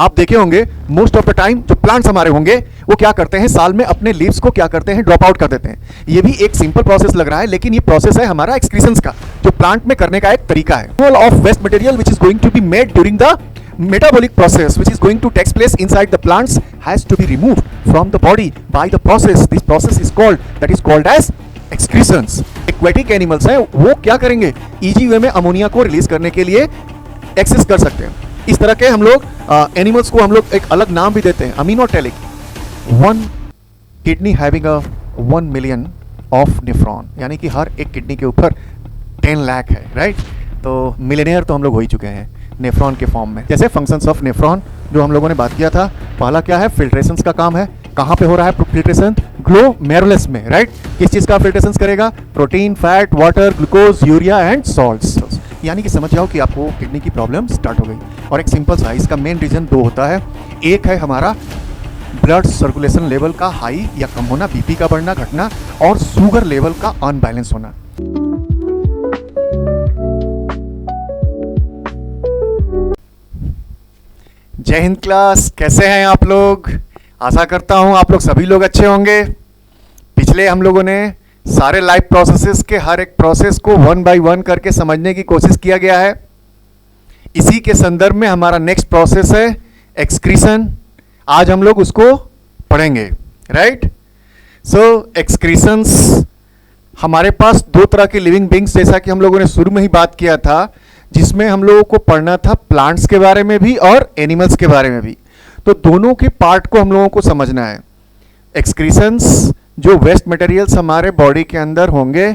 आप देखे होंगे मोस्ट ऑफ द टाइम जो प्लांट्स हमारे होंगे वो क्या करते हैं, साल में अपने लीव्स को क्या करते हैं, ड्रॉप आउट कर देते हैं। ये भी एक सिंपल प्रोसेस लग रहा है, लेकिन ये प्रोसेस है हमारा एक्सक्रीशंस का, जो प्लांट में करने का एक तरीका है। Of waste material which is going to be made during the metabolic process which is going to take place inside the plants has to be removed from the body by the process. This process is called as excretions. Aquatic animals हैं, वो क्या करेंगे, easy way में ammonia को release करने के लिए access कर सकते हैं। इस तरह के हम लोग एनिमल्स को हम लोग एक अलग नाम भी देते हैं, ammonotelic. One kidney having a 1 million of nephron, यानी कि हर एक किडनी के ऊपर 10 लाख है, राइट। तो मिलियनियर तो हम लोग हो ही चुके हैं नेफ्रॉन के फॉर्म में। जैसे फंक्शंस ऑफ नेफ्रॉन जो हम लोगों ने बात किया था, पहला क्या है, फिल्ट्रेशन का काम है। कहाँ पे हो रहा है फिल्ट्रेशन, ग्लोमेरुलस में, राइट। किस चीज़ का फिल्ट्रेशन करेगा, protein, fat, water, glucose, urea and salts. यानी कि समझ जाओ कि आपको किडनी की प्रॉब्लम स्टार्ट हो गई। और एक सिंपल सा, इसका मेन रीजन 2 होता है। एक है हमारा ब्लड सर्कुलेशन लेवल का हाई या कम होना, बीपी का बढ़ना घटना, और शुगर लेवल का अनबैलेंस होना। जय हिंद क्लास, कैसे हैं आप लोग। आशा करता हूं आप लोग सभी लोग अच्छे होंगे। पिछले हम लोगों ने सारे लाइफ प्रोसेसेस के हर एक प्रोसेस को 1 बाय 1 करके समझने की कोशिश किया गया है। इसी के संदर्भ में हमारा नेक्स्ट प्रोसेस है एक्सक्रीशन। आज हम लोग उसको पढ़ेंगे, राइट। सो एक्सक्रीशंस हमारे पास 2 तरह के लिविंग बींग्स, जैसा कि हम लोगों ने शुरू में ही बात किया था, जिसमें हम लोगों को पढ़ना था प्लांट्स के बारे में भी और एनिमल्स के बारे में भी। तो दोनों के पार्ट को हम लोगों को समझना है। एक्सक्रीशंस जो वेस्ट मटेरियल्स हमारे बॉडी के अंदर होंगे,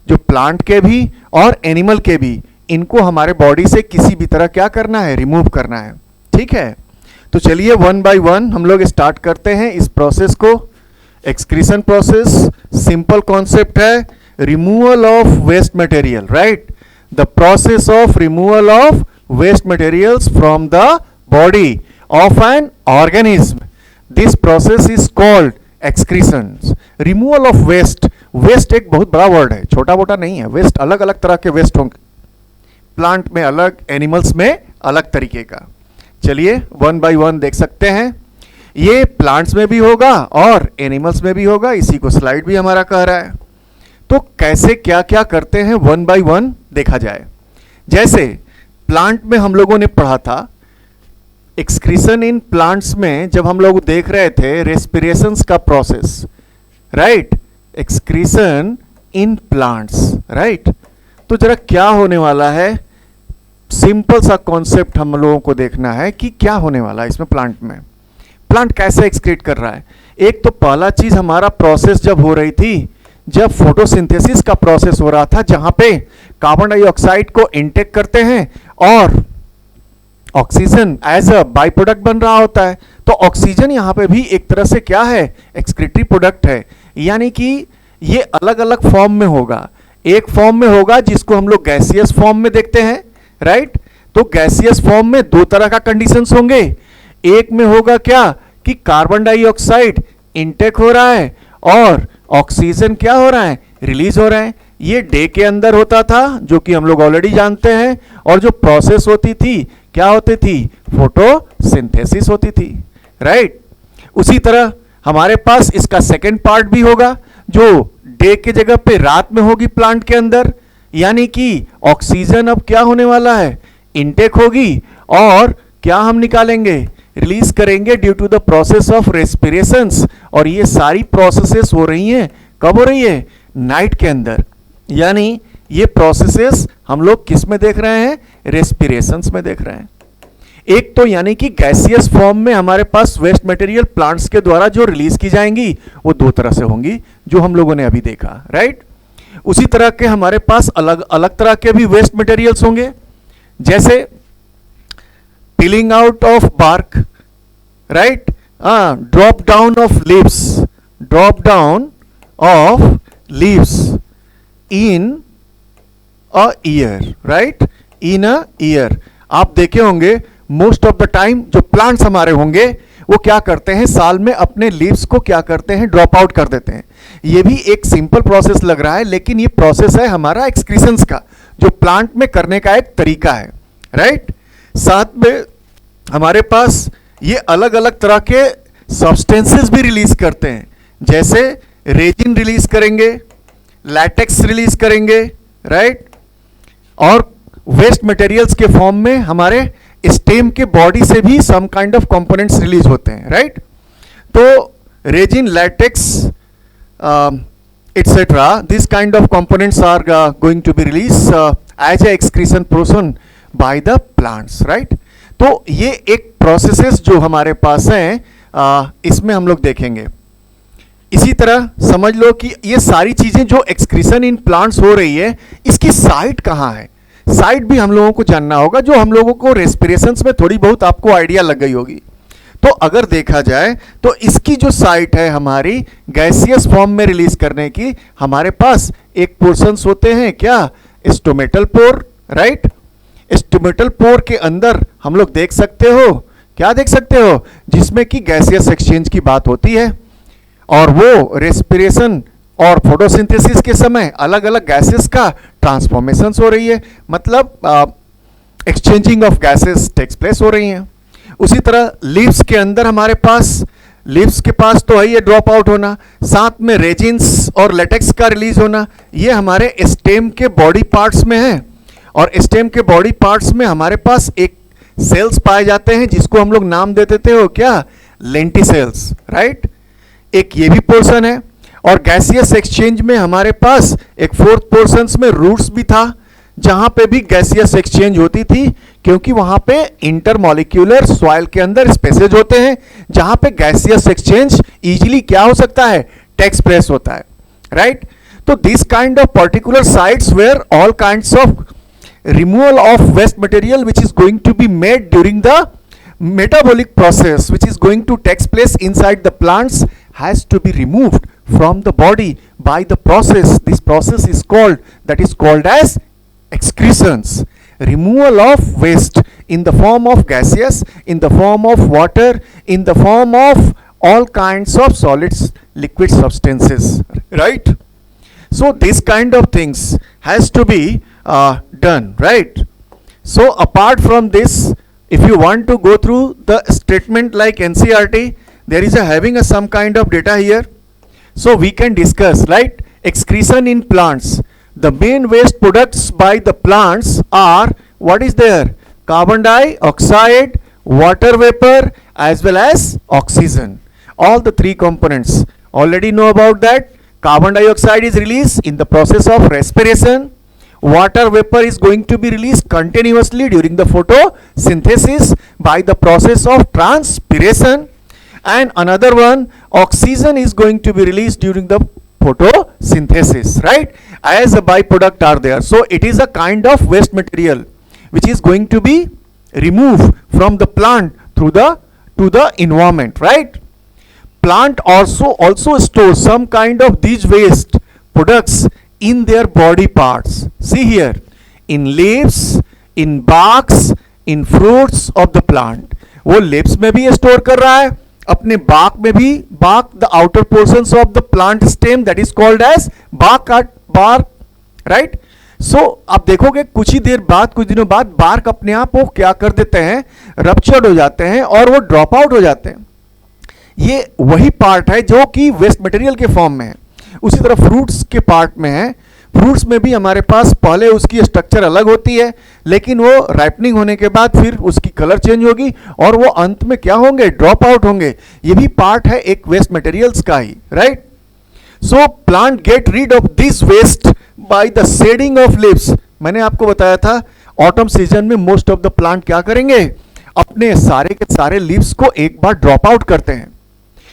जो प्लांट के भी और एनिमल के भी, इनको हमारे बॉडी से किसी भी तरह क्या करना है, रिमूव करना है, ठीक है। तो चलिए 1 बाय 1 हम लोग स्टार्ट करते हैं इस प्रोसेस को। एक्सक्रीशन प्रोसेस सिंपल कॉन्सेप्ट है, removal of waste material, right. The process of removal of waste materials from the body of an organism. This process is called excretions. Removal of waste. Waste एक बहुत बड़ा word है, छोटा मोटा नहीं है। Waste अलग अलग तरह के वेस्ट होंगे, प्लांट में अलग, एनिमल्स में अलग तरीके का। चलिए 1 बाय 1 देख सकते हैं। ये प्लांट्स में भी होगा और एनिमल्स में भी होगा, इसी को स्लाइड भी हमारा कह रहा है। तो कैसे क्या क्या करते हैं 1 बाय 1 देखा जाए। जैसे प्लांट में हम लोगों ने पढ़ा था एक्सक्रीशन इन प्लांट्स में, जब हम लोग देख रहे थे रेस्पिरेशंस का process, right. Excretion in plants, right. तो जरा क्या होने वाला है, सिंपल सा कॉन्सेप्ट हम लोगों को देखना है कि क्या होने वाला है इसमें। प्लांट में प्लांट कैसे एक्सक्रीट कर रहा है। एक तो पहला चीज हमारा प्रोसेस जब हो रही थी, जब फोटोसिंथेसिस का प्रोसेस हो रहा था, जहां पे कार्बन डाइऑक्साइड को इनटेक करते हैं और oxygen as a by product बन रहा होता है। तो ऑक्सीजन यहां पे भी एक तरह से क्या है, एक्सक्रीटरी प्रोडक्ट है। यानी कि ये अलग अलग फॉर्म में होगा। एक फॉर्म में होगा जिसको हम लोग गैसियस फॉर्म में देखते हैं, राइट। तो गैसियस फॉर्म में 2 तरह का कंडीशंस होंगे। एक में होगा क्या कि कार्बन डाइऑक्साइड इनटेक हो रहा है और ऑक्सीजन क्या हो रहा है, रिलीज हो रहा है। ये डे के अंदर होता था, जो कि हम लोग ऑलरेडी जानते हैं। और जो प्रोसेस होती थी, क्या होती थी, फोटोसिंथेसिस होती थी, राइट। उसी तरह हमारे पास इसका सेकंड पार्ट भी होगा, जो डे के जगह पे रात में होगी प्लांट के अंदर। यानी कि ऑक्सीजन अब क्या होने वाला है, इनटेक होगी और क्या हम निकालेंगे, रिलीज करेंगे due to the process of respirations. और ये सारी प्रोसेसेस हो रही हैं, कब हो रही है, नाइट के अंदर। यानी ये प्रोसेसेस हम लोग किस में देख रहे हैं, रेस्पिरेशंस में देख रहे हैं। एक तो यानी कि गैसियस फॉर्म में हमारे पास वेस्ट मटेरियल प्लांट्स के द्वारा जो रिलीज की जाएंगी वो 2 तरह से होंगी, जो हम लोगों ने अभी देखा, राइट। उसी तरह के हमारे पास अलग अलग तरह के भी वेस्ट मटेरियल्स होंगे, जैसे peeling out of bark, right? Drop down of leaves, drop down of leaves in a year, right? In a year. आप देखे होंगे मोस्ट ऑफ द टाइम जो प्लांट्स हमारे होंगे वो क्या करते हैं, साल में अपने लीव्स को क्या करते हैं, ड्रॉप आउट कर देते हैं। ये भी एक सिंपल प्रोसेस लग रहा है, लेकिन ये प्रोसेस है हमारा एक्सक्रीशंस का, जो प्लांट में करने का एक तरीका है, राइट। साथ में हमारे पास ये अलग अलग तरह के सब्सटेंसेस भी रिलीज करते हैं, जैसे रेजिन रिलीज करेंगे, लैटेक्स रिलीज करेंगे, राइट, और वेस्ट मटेरियल्स के फॉर्म में हमारे स्टेम के बॉडी से भी some kind of components release होते हैं, राइट। तो resin, latex, etc., this kind of components are going to be released as a excretion process by the plants, right। तो ये एक प्रोसेसेस जो हमारे पास हैं इसमें हम लोग देखेंगे। इसी तरह समझ लो कि ये सारी चीजें जो एक्सक्रीशन इन प्लांट्स हो रही है, इसकी साइट कहाँ है, साइट भी हम लोगों को जानना होगा, जो हम लोगों को रेस्पिरेशंस में थोड़ी बहुत आपको आइडिया लग गई होगी। तो अगर देखा जाए तो इसकी जो साइट है हमारी गैसियस फॉर्म में रिलीज करने की, हमारे पास एक पोर्शंस होते हैं क्या, stomatal pore, right. Stomatal pore के अंदर हम लोग देख सकते हो, क्या देख सकते हो, जिसमें कि गैसियस एक्सचेंज की बात होती है, और वो रेस्पिरेशन और फोटोसिंथेसिस के समय अलग अलग गैसेस का ट्रांसफॉर्मेशन हो रही है, मतलब exchanging of gases takes place हो रही हैं। उसी तरह लीव्स के अंदर हमारे पास, लीव्स के पास तो है ये ड्रॉप आउट होना, साथ में रेजिन्स और लेटेक्स का रिलीज होना, ये हमारे स्टेम के बॉडी पार्ट्स में है। और स्टेम के बॉडी पार्ट्स में हमारे पास एक सेल्स पाए जाते हैं जिसको हम लोग नाम दे देते हो क्या, लेंटिसेल्स, राइट। एक ये भी पोर्शन है। और गैसियस एक्सचेंज में हमारे पास एक फोर्थ पोर्शन में रूट्स भी था, जहां पे भी गैसियस एक्सचेंज होती थी, क्योंकि वहां पे इंटरमॉलिक्यूलर सॉइल के अंदर स्पेसेज होते हैं जहां पे गैसियस एक्सचेंज इजीली क्या हो सकता है, टेक्स प्लेस होता है, राइट। तो this kind of particular sites where all kinds of removal of waste material which is going to be made during the metabolic process which is going to take place inside the plants has to be removed from the body by the process. This process is called, that is called as excretions. Removal of waste in the form of gaseous, in the form of water, in the form of all kinds of solids, liquid substances, right. So this kind of things has to be done, right. So apart from this, if you want to go through the statement like NCERT, there is a having a some kind of data here, so we can discuss, right. Excretion in plants, the main waste products by the plants are, what is there, carbon dioxide, water vapor, as well as oxygen, all the three components. Already know about that. Carbon dioxide is released in the process of respiration. Water vapor is going to be released continuously during the photosynthesis by the process of transpiration, and another one, oxygen is going to be released during the photosynthesis, right, as a byproduct are there. So it is a kind of waste material which is going to be removed from the plant through the to the environment, right. Plant also stores some kind of these waste products in their body parts. See here, in leaves, in barks, in fruits of the plant. वो leaves में भी store कर रहा है, अपने bark में भी, bark the outer portions of the plant stem that is called as bark, right. So आप देखोगे कुछ ही देर बाद, कुछ दिनों बाद bark अपने आप वो क्या कर देते हैं, ruptured हो जाते हैं और वो drop out हो जाते हैं। ये वही पार्ट है जो कि वेस्ट मटेरियल के फॉर्म में है। उसी तरह फ्रूट्स के पार्ट में है, फ्रूट्स में भी हमारे पास पहले उसकी स्ट्रक्चर अलग होती है, लेकिन वो राइपनिंग होने के बाद फिर उसकी कलर चेंज होगी और वो अंत में क्या होंगे, ड्रॉप आउट होंगे। ये भी पार्ट है एक वेस्ट मटेरियल्स का ही, right. So plant get rid of this waste by the shedding of leaves. मैंने आपको बताया था ऑटम सीजन में मोस्ट ऑफ द प्लांट क्या करेंगे, अपने सारे के सारे लीव्स को एक बार ड्रॉप आउट करते हैं,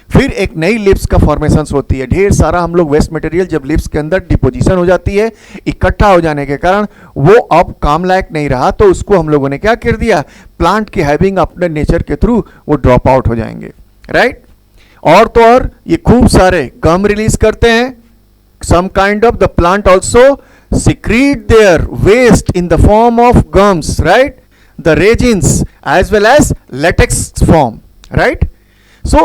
फिर एक नई लिप्स का फॉर्मेशन होती है। ढेर सारा हम लोग वेस्ट मटेरियल जब लिप्स के अंदर डिपोजिशन हो जाती है, इकट्ठा हो जाने के कारण वो अब काम लायक नहीं रहा, तो उसको हम लोगों ने क्या कर दिया, प्लांट के हैविंग अपने नेचर के थ्रू वो ड्रॉप आउट हो जाएंगे, राइट। और तो और ये खूब सारे गम रिलीज करते हैं। Some kind of the plant also secrete their waste in the form of gums, right, the resins as well as latex form, right. So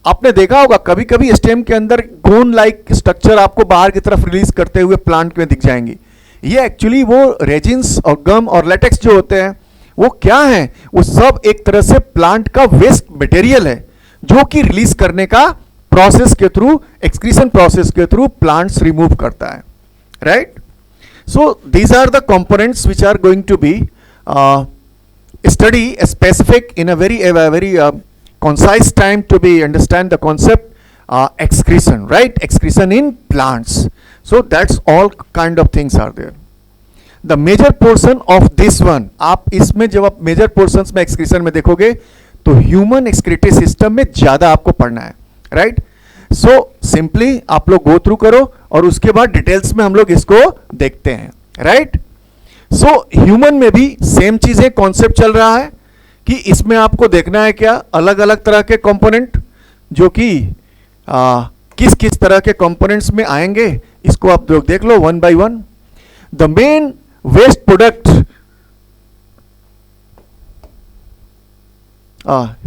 आपने देखा होगा कभी कभी स्टेम के अंदर गोन लाइक स्ट्रक्चर आपको बाहर की तरफ रिलीज करते हुए प्लांट में दिख जाएंगी। ये एक्चुअली वो रेजिन्स और गम और लेटेक्स जो होते हैं वो क्या है? वो सब एक तरह से प्लांट का वेस्ट मटेरियल है जो कि रिलीज करने का प्रोसेस के थ्रू, एक्सक्रीशन प्रोसेस के थ्रू प्लांट्स रिमूव करता है, right? So these are the components which are going to be study specific in a very concise time to be understand the concept excretion, right? Excretion in plants. So that's all kind of things are there. The major portion of this one, आप इसमें जब आप major portions में excretion में देखोगे तो human excretory system में ज़्यादा आपको पढ़ना है, right? So simply आप लोग go through करो और उसके बाद details में हम लोग इसको देखते हैं, right? सो ह्यूमन में भी सेम चीजें कॉन्सेप्ट चल रहा है कि इसमें आपको देखना है क्या, अलग अलग तरह के कंपोनेंट जो कि किस किस तरह के कंपोनेंट्स में आएंगे, इसको आप लोग देख लो one by one. The main waste product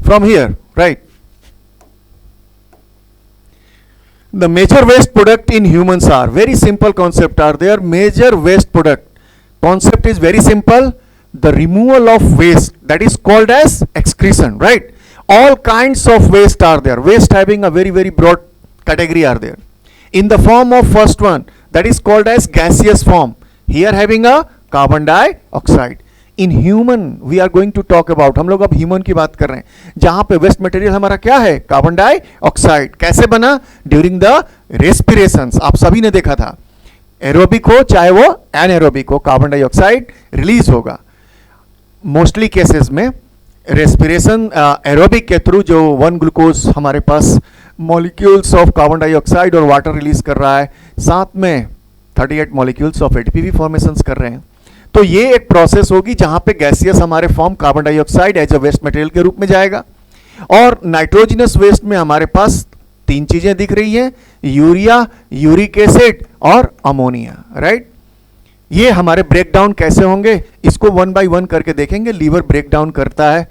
from here, right? The major waste product in humans are very simple concept are there. Major waste product concept is very simple. The removal of waste, that is called as excretion, right? All kinds of waste are there. Waste having a very broad category are there. In the form of first one, that is called as gaseous form. Here having a carbon dioxide. In human we are going to talk about, हम लोग अब human की बात कर रहे हैं जहां पे वेस्ट मटेरियल हमारा क्या है, कार्बन डाइऑक्साइड. कैसे बना? During the respirations. आप सभी ने देखा था, एरोबिक हो चाहे वो एनएरोबिक हो, कार्बन डाइऑक्साइड रिलीज होगा. मोस्टली केसेस में रेस्पिरेशन एरोबिक के थ्रू जो 1 ग्लूकोज हमारे पास मॉलिक्यूल्स ऑफ कार्बन डाइऑक्साइड और वाटर रिलीज कर रहा है, साथ में 38 मॉलिक्यूल्स ऑफ एटीपी फॉर्मेशंस कर रहे हैं. तो ये एक प्रोसेस होगी जहां पे गैसियस हमारे form carbon dioxide as a waste material के रूप में जाएगा. और नाइट्रोजनस वेस्ट में हमारे पास 3 चीजें दिख रही हैं, यूरिया, यूरिक एसिड और अमोनिया, राइट? ये हमारे ब्रेकडाउन कैसे होंगे इसको 1 बाय 1 करके देखेंगे. लीवर ब्रेकडाउन करता है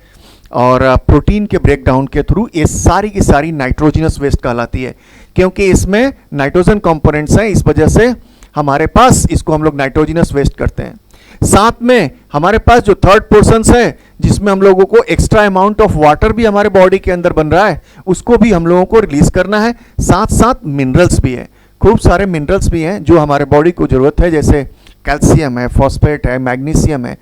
और प्रोटीन के ब्रेकडाउन के थ्रू ये सारी की सारी नाइट्रोजनस वेस्ट कहलाती है, क्योंकि इसमें नाइट्रोजन कंपोनेंट्स हैं, इस वजह से हमारे पास इसको हम लोग नाइट्रोजनस वेस्ट करते हैं. साथ में हमारे पास जो थर्ड पोर्शन है जिसमें हम लोगों को एक्स्ट्रा अमाउंट ऑफ वाटर भी हमारे बॉडी के अंदर बन रहा है, उसको भी हम लोगों को रिलीज करना है. साथ साथ मिनरल्स भी है, खूब सारे मिनरल्स भी हैं जो हमारे बॉडी को जरूरत है, जैसे कैल्शियम है, फॉस्फेट है, मैग्नीशियम है.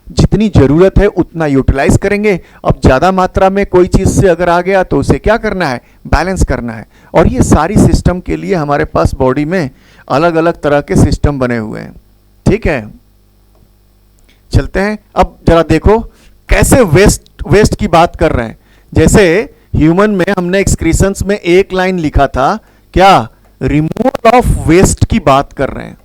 जितनी जरूरत है उतना यूटिलाइज करेंगे. अब ज़्यादा मात्रा में कोई चीज़ से अगर आ गया तो उसे क्या करना है, बैलेंस करना है. और ये सारी सिस्टम के लिए हमारे पास बॉडी में अलग अलग तरह के सिस्टम बने हुए हैं. ठीक है, चलते हैं. अब जरा देखो कैसे वेस्ट की बात कर रहे हैं. जैसे ह्यूमन में हमने एक्सक्रीशंस में एक लाइन लिखा था, क्या, रिमूवल ऑफ वेस्ट की बात कर रहे हैं.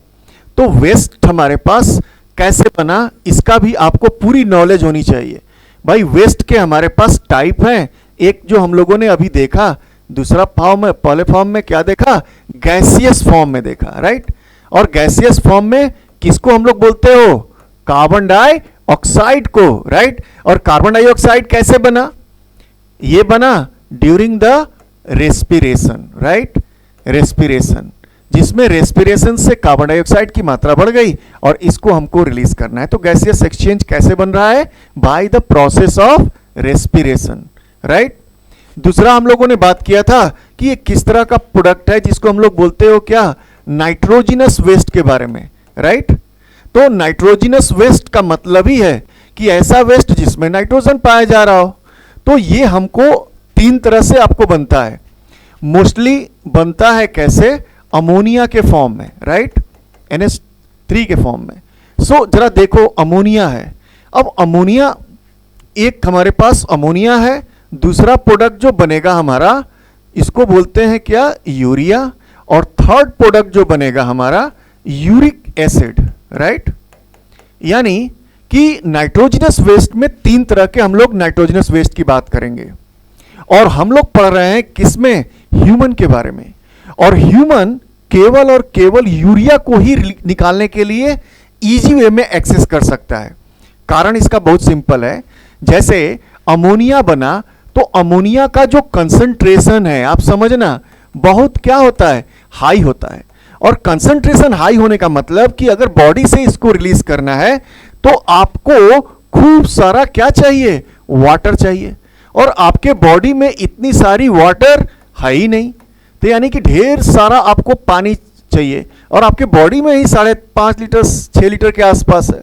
तो वेस्ट हमारे पास कैसे बना इसका भी आपको पूरी नॉलेज होनी चाहिए. भाई वेस्ट के हमारे पास टाइप हैं, एक जो हम लोगों ने अभी देखा, दूसरा फॉर्म में, पहले फॉर्म में क्या देखा, गैसियस फॉर्म में देखा, राइट? और गैसियस फॉर्म में किसको हम लोग बोलते हो, कार्बन डाइऑक्साइड को, राइट? और कार्बन डाइऑक्साइड कैसे बना, ये बना during the respiration, right? Respiration, जिसमें रेस्पिरेशन से कार्बन डाइऑक्साइड की मात्रा बढ़ गई और इसको हमको रिलीज करना है. तो गैसियस एक्सचेंज कैसे बन रहा है, by the process of respiration, right? दूसरा हम लोगों ने बात किया था कि ये किस तरह का प्रोडक्ट है जिसको हम लोग बोलते हो क्या, नाइट्रोजिनस वेस्ट के बारे में, राइट? तो नाइट्रोजिनस वेस्ट का मतलब ही है कि ऐसा वेस्ट जिसमें नाइट्रोजन पाया जा रहा हो. तो ये हमको 3 तरह से आपको बनता है. मोस्टली बनता है कैसे, अमोनिया के फॉर्म में, राइट? NH3 के फॉर्म में. सो जरा देखो, अमोनिया है. अब अमोनिया, एक हमारे पास अमोनिया है, दूसरा प्रोडक्ट जो बनेगा हमारा, इसको बोलते हैं क्या, यूरिया. और थर्ड प्रोडक्ट जो बनेगा हमारा, यूरिक एसिड, राइट? यानी कि नाइट्रोजनस वेस्ट में 3 तरह के हम लोग नाइट्रोजनस वेस्ट की बात करेंगे. और हम लोग पढ़ रहे हैं किसमें, ह्यूमन के बारे में. और ह्यूमन केवल और केवल यूरिया को ही निकालने के लिए इजी वे में एक्सेस कर सकता है. कारण इसका बहुत सिंपल है. जैसे अमोनिया बना तो अमोनिया का जो कंसंट्रेशन है, आप समझना, बहुत क्या होता है, हाई होता है. और कंसंट्रेशन हाई होने का मतलब कि अगर बॉडी से इसको रिलीज करना है तो आपको खूब सारा क्या चाहिए, वाटर चाहिए, और आपके बॉडी में इतनी सारी वाटर है ही नहीं, तो यानी कि ढेर सारा आपको पानी चाहिए, और आपके बॉडी में ही 5.5 लीटर 6 लीटर के आसपास है,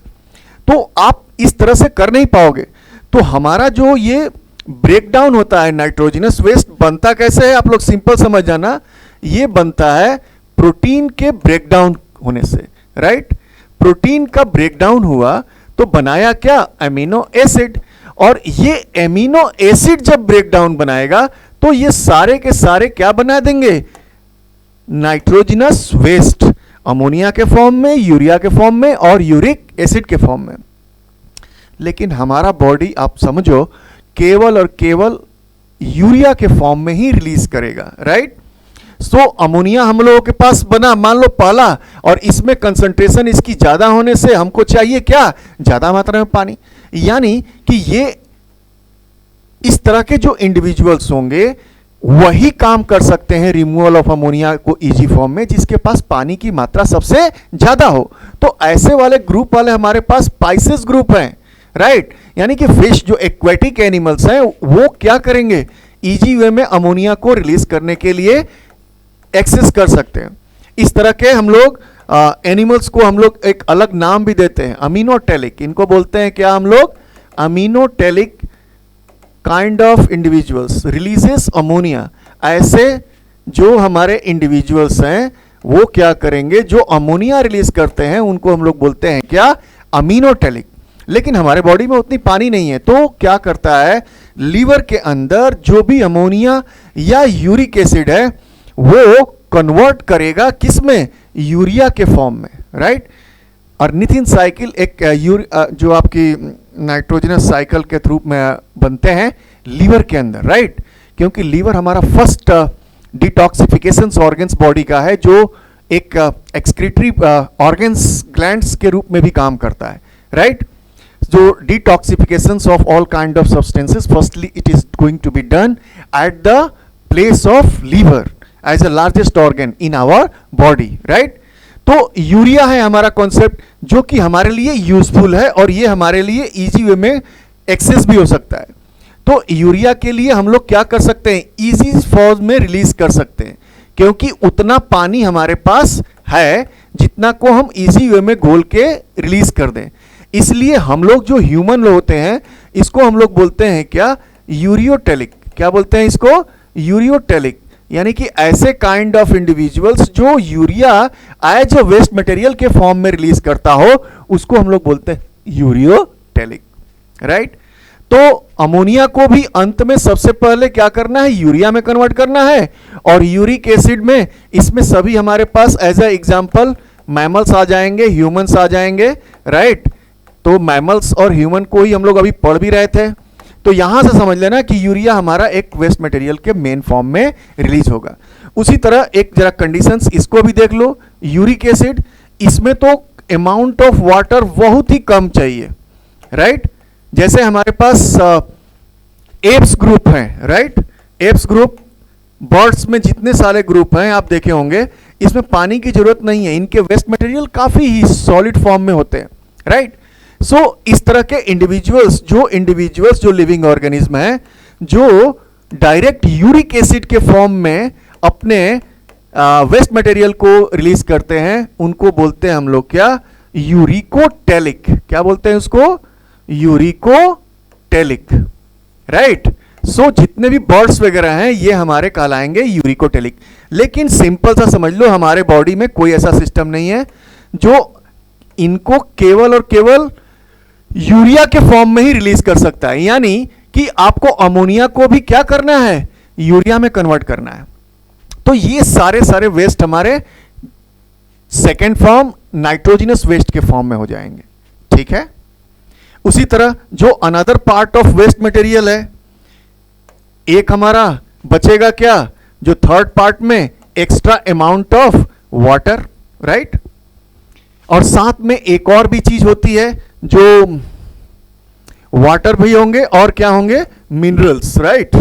तो आप इस तरह से कर नहीं पाओगे। तो हमारा जो ये ब्रेकडाउन होता है नाइट्रोजनस वेस्ट, बनता कैसे है, आप लोग सिंपल समझ जाना, ये बनता है प्रोटीन के ब्रेकडाउन होने से, राइट। प्रोटीन का ब्रेकडाउन हुआ तो बनाया क्या, अमीनो एसिड, और ये एमिनो एसिड जब ब्रेकडाउन बनाएगा तो ये सारे के सारे क्या बना देंगे, नाइट्रोजनस वेस्ट, अमोनिया के फॉर्म में, यूरिया के फॉर्म में, और यूरिक एसिड के फॉर्म में। लेकिन हमारा बॉडी आप समझो केवल और केवल यूरिया के फॉर्म में ही रिलीज करेगा, राइट। सो अमोनिया हम लोगों के पास बना, मान लो पाला, और इसमें कंसंट्रेशन इसकी ज्यादा होने से हमको चाहिए क्या, ज्यादा मात्रा में पानी। यानी कि ये इस तरह के जो इंडिविजुअल्स होंगे वही काम कर सकते हैं रिमूवल ऑफ अमोनिया को इजी फॉर्म में, जिसके पास पानी की मात्रा सबसे ज्यादा हो। तो ऐसे वाले ग्रुप वाले हमारे पास स्पाइसेस ग्रुप हैं, राइट। यानी कि फिश जो एक्वेटिक एनिमल्स हैं वो क्या करेंगे, इजी वे में अमोनिया को रिलीज करने के लिए एक्सेस कर सकते हैं। इस तरह के हम लोग एनिमल्स को हम लोग एक अलग नाम भी देते हैं, अमीनोटेलिक। इनको बोलते हैं क्या हम लोग, ammonotelic kind of individuals releases ammonia. ऐसे जो हमारे इंडिविजुअल्स हैं वो क्या करेंगे, जो अमोनिया रिलीज करते हैं उनको हम लोग बोलते हैं क्या, अमीनोटेलिक। लेकिन हमारे बॉडी में उतनी पानी नहीं है, तो क्या करता है, लीवर के अंदर जो भी अमोनिया या यूरिक एसिड है वो कन्वर्ट करेगा किस में, यूरिया के फॉर्म में, राइट। और निथिन साइकिल एक जो आपकी नाइट्रोजनस साइकिल के थ्रू में बनते हैं लीवर के अंदर, राइट। क्योंकि लीवर हमारा फर्स्ट डिटॉक्सिफिकेशन ऑर्गन्स बॉडी का है, जो एक एक्सक्रीटरी ऑर्गन्स ग्लैंड्स के रूप में भी काम करता है, राइट। जो detoxification of all kind of substances, firstly it is going to be done at the place of liver as a largest organ in our body, right. तो यूरिया है हमारा कॉन्सेप्ट जो कि हमारे लिए यूजफुल है, और ये हमारे लिए इजी वे में एक्सेस भी हो सकता है। तो यूरिया के लिए हम लोग क्या कर सकते हैं, इजी फॉर्म में रिलीज कर सकते हैं, क्योंकि उतना पानी हमारे पास है जितना को हम इजी वे में घोल के रिलीज कर दें। इसलिए हम लोग जो ह्यूमन होते हैं इसको हम लोग बोलते हैं क्या, यूरियोटेलिक। क्या बोलते हैं इसको, यूरियोटेलिक। यानी कि ऐसे काइंड ऑफ इंडिविजुअल्स जो urea as a waste material के फॉर्म में रिलीज करता हो उसको हम लोग बोलते हैं यूरियोटेलिक, राइट। तो अमोनिया को भी अंत में सबसे पहले क्या करना है, यूरिया में कन्वर्ट करना है, और यूरिक एसिड में, इसमें सभी हमारे पास एज अ एग्जांपल मैमल्स आ जाएंगे, ह्यूमंस आ जाएंगे, राइट। तो मैमल्स और ह्यूमन को ही हम लोग अभी पढ़ भी रहे थे, तो यहां से समझ लेना कि यूरिया हमारा एक वेस्ट मटेरियल के मेन फॉर्म में रिलीज होगा। उसी तरह एक जरा कंडीशंस इसको भी देख लो, यूरिक एसिड, इसमें तो अमाउंट ऑफ वाटर बहुत ही कम चाहिए, राइट। जैसे हमारे पास एप्स ग्रुप हैं, राइट। एप्स ग्रुप बर्ड्स में जितने सारे ग्रुप हैं आप देखे होंगे, इसमें पानी की जरूरत नहीं है, इनके वेस्ट मटेरियल काफी ही सॉलिड फॉर्म में होते हैं, राइट। सो इस तरह के इंडिविजुअल्स जो लिविंग ऑर्गेनिज्म हैं जो डायरेक्ट यूरिक एसिड के फॉर्म में अपने वेस्ट मटेरियल को रिलीज करते हैं, उनको बोलते हैं हम लोग क्या, यूरिकोटेलिक। क्या बोलते हैं उसको, यूरिकोटेलिक, राइट। सो जितने भी बर्ड्स वगैरह हैं ये हमारे कहलाएंगे यूरिकोटेलिक। लेकिन सिंपल सा समझ लो, हमारे बॉडी में कोई ऐसा सिस्टम नहीं है जो इनको केवल और केवल यूरिया के फॉर्म में ही रिलीज कर सकता है। यानी कि आपको अमोनिया को भी क्या करना है, यूरिया में कन्वर्ट करना है। तो ये सारे वेस्ट हमारे सेकेंड फॉर्म नाइट्रोजनस वेस्ट के फॉर्म में हो जाएंगे, ठीक है। उसी तरह जो another part of waste material है, एक हमारा बचेगा क्या, जो थर्ड पार्ट में extra amount of water, right. और साथ में एक और भी चीज होती है, जो वाटर भी होंगे और क्या होंगे, minerals, right.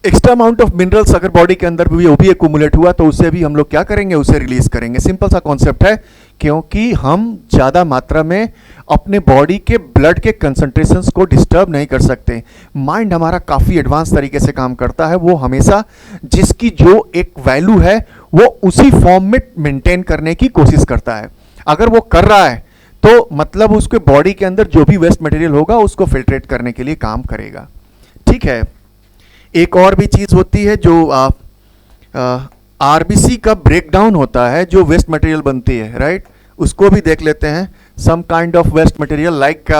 Extra amount of minerals अगर बॉडी के अंदर भी वो भी एक्यूमुलेट हुआ तो उसे भी हम लोग क्या करेंगे, उसे रिलीज करेंगे। सिंपल सा कॉन्सेप्ट है, क्योंकि हम ज्यादा मात्रा में अपने बॉडी के ब्लड के कंसंट्रेशंस को डिस्टर्ब नहीं कर सकते। माइंड हमारा काफ़ी एडवांस तरीके से काम करता है, वो हमेशा जिसकी जो एक वैल्यू है वो उसी फॉर्म में मेंटेन करने की कोशिश करता है। अगर वो कर रहा है तो मतलब उसके बॉडी के अंदर जो भी वेस्ट मटेरियल होगा उसको फिल्ट्रेट करने के लिए काम करेगा। ठीक है, एक और भी चीज़ होती है जो आरबीसी का ब्रेकडाउन होता है, जो वेस्ट मटेरियल बनती है, राइट, उसको भी देख लेते हैं। Some kind of waste material like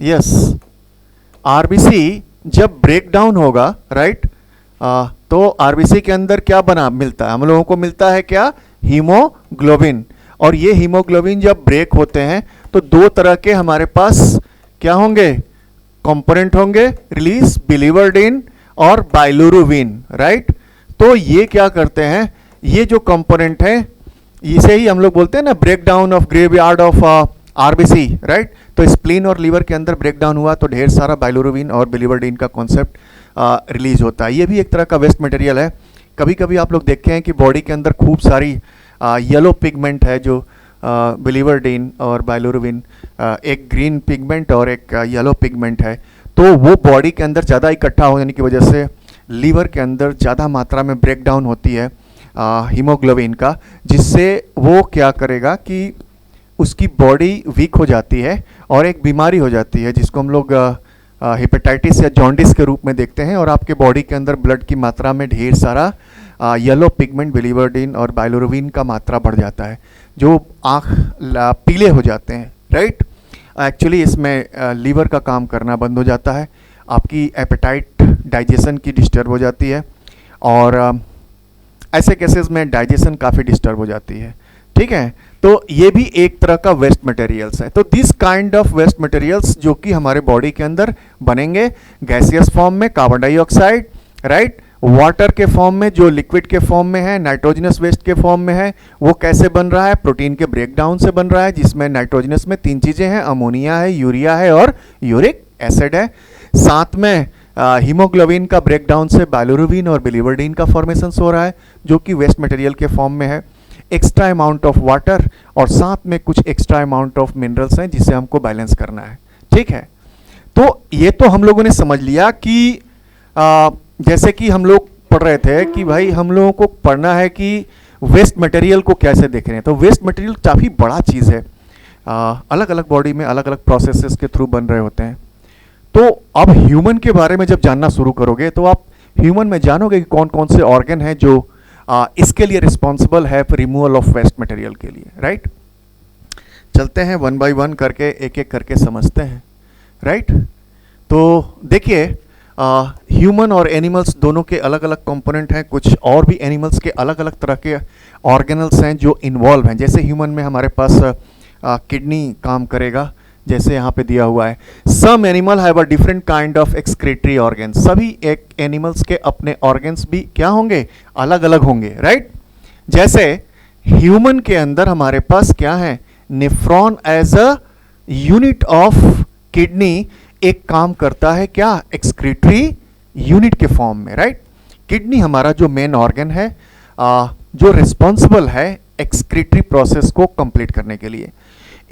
yes, RBC जब ब्रेकडाउन होगा, राइट, तो आरबीसी के अंदर क्या बना मिलता है, हम लोगों को मिलता है क्या, हीमोग्लोबिन। और ये हीमोग्लोबिन जब ब्रेक होते हैं तो दो तरह के हमारे पास क्या होंगे, कंपोनेंट होंगे, रिलीज बिलीवर्डिन और बाइलोरुबिन, राइट। तो ये क्या करते हैं, ये जो कंपोनेंट है इसे ही हम लोग बोलते हैं ना breakdown of graveyard of RBC, right. तो स्प्लीन और लीवर के अंदर ब्रेकडाउन हुआ तो ढेर सारा बाइलोरुबिन और बिलीवर्डिन का कॉन्सेप्ट रिलीज होता है। ये भी एक तरह का वेस्ट मटेरियल है। कभी कभी आप लोग देखे हैं कि बॉडी के अंदर खूब सारी येलो पिगमेंट है, जो बिलीवर्डिन और बाइलोरुबिन, एक ग्रीन पिगमेंट और एक येलो पिगमेंट है। तो वो बॉडी के अंदर ज़्यादा इकट्ठा होने की वजह से लीवर के अंदर ज़्यादा मात्रा में ब्रेकडाउन होती है हीमोग्लोबिन का, जिससे वो क्या करेगा कि उसकी बॉडी वीक हो जाती है और एक बीमारी हो जाती है जिसको हम लोग हेपेटाइटिस या जॉन्डिस के रूप में देखते हैं। और आपके बॉडी के अंदर ब्लड की मात्रा में ढेर सारा येलो पिगमेंट, बिलीवर्डिन और बाइलोरुबिन का मात्रा बढ़ जाता है, जो आँख पीले हो जाते हैं, राइट। एक्चुअली इसमें लीवर का काम करना बंद हो जाता है, आपकी एपेटाइट डाइजेशन की डिस्टर्ब हो जाती है और ऐसे केसेस में डाइजेशन काफ़ी डिस्टर्ब हो जाती है। ठीक है, तो ये भी एक तरह का वेस्ट मटेरियल्स है। तो this kind of waste materials जो कि हमारे बॉडी के अंदर बनेंगे गैसियस फॉर्म में, कार्बन डाइऑक्साइड, राइट, वाटर के फॉर्म में, जो लिक्विड के फॉर्म में है, नाइट्रोजनस वेस्ट के फॉर्म में है। वो कैसे बन रहा है, प्रोटीन के ब्रेकडाउन से बन रहा है, जिसमें नाइट्रोजनस में तीन चीज़ें हैं, अमोनिया है, यूरिया है और यूरिक एसिड है। साथ में हीमोग्लोबिन का ब्रेकडाउन से बाइलोरुबिन और बिलीवर्डिन का फॉर्मेशन हो रहा है, जो कि वेस्ट मटेरियल के फॉर्म में है। एक्स्ट्रा अमाउंट ऑफ वाटर और साथ में कुछ एक्स्ट्रा अमाउंट ऑफ मिनरल्स हैं जिसे हमको बैलेंस करना है। ठीक है, तो ये तो हम लोगों ने समझ लिया कि जैसे कि हम लोग पढ़ रहे थे कि भाई हम लोगों को पढ़ना है कि वेस्ट मटेरियल को कैसे देख रहे हैं। तो वेस्ट मटेरियल काफ़ी बड़ा चीज़ है, अलग अलग बॉडी में अलग अलग प्रोसेसेस के थ्रू बन रहे होते हैं। तो अब ह्यूमन के बारे में जब जानना शुरू करोगे तो आप ह्यूमन में जानोगे कि कौन कौन से ऑर्गन हैं जो इसके लिए रिस्पॉन्सिबल है रिमूवल ऑफ वेस्ट मटेरियल के लिए, राइट। चलते हैं वन बाय वन करके, एक एक करके समझते हैं, राइट। तो देखिए, ह्यूमन और एनिमल्स दोनों के अलग अलग कंपोनेंट हैं। कुछ और भी एनिमल्स के अलग अलग तरह के ऑर्गेनल्स हैं जो इन्वॉल्व हैं। जैसे ह्यूमन में हमारे पास किडनी काम करेगा, जैसे यहाँ पे दिया हुआ है। Some animal have a different kind of excretory organs. सभी एक एनिमल्स के अपने ऑर्गन्स भी क्या होंगे, अलग अलग होंगे, राइट। जैसे ह्यूमन के अंदर हमारे पास क्या है, nephron as a unit of kidney एक काम करता है क्या, एक्सक्रीटरी यूनिट के फॉर्म में, राइट। किडनी हमारा जो मेन ऑर्गन है, जो रिस्पॉन्सिबल है एक्सक्रीटरी प्रोसेस को कंप्लीट करने के लिए।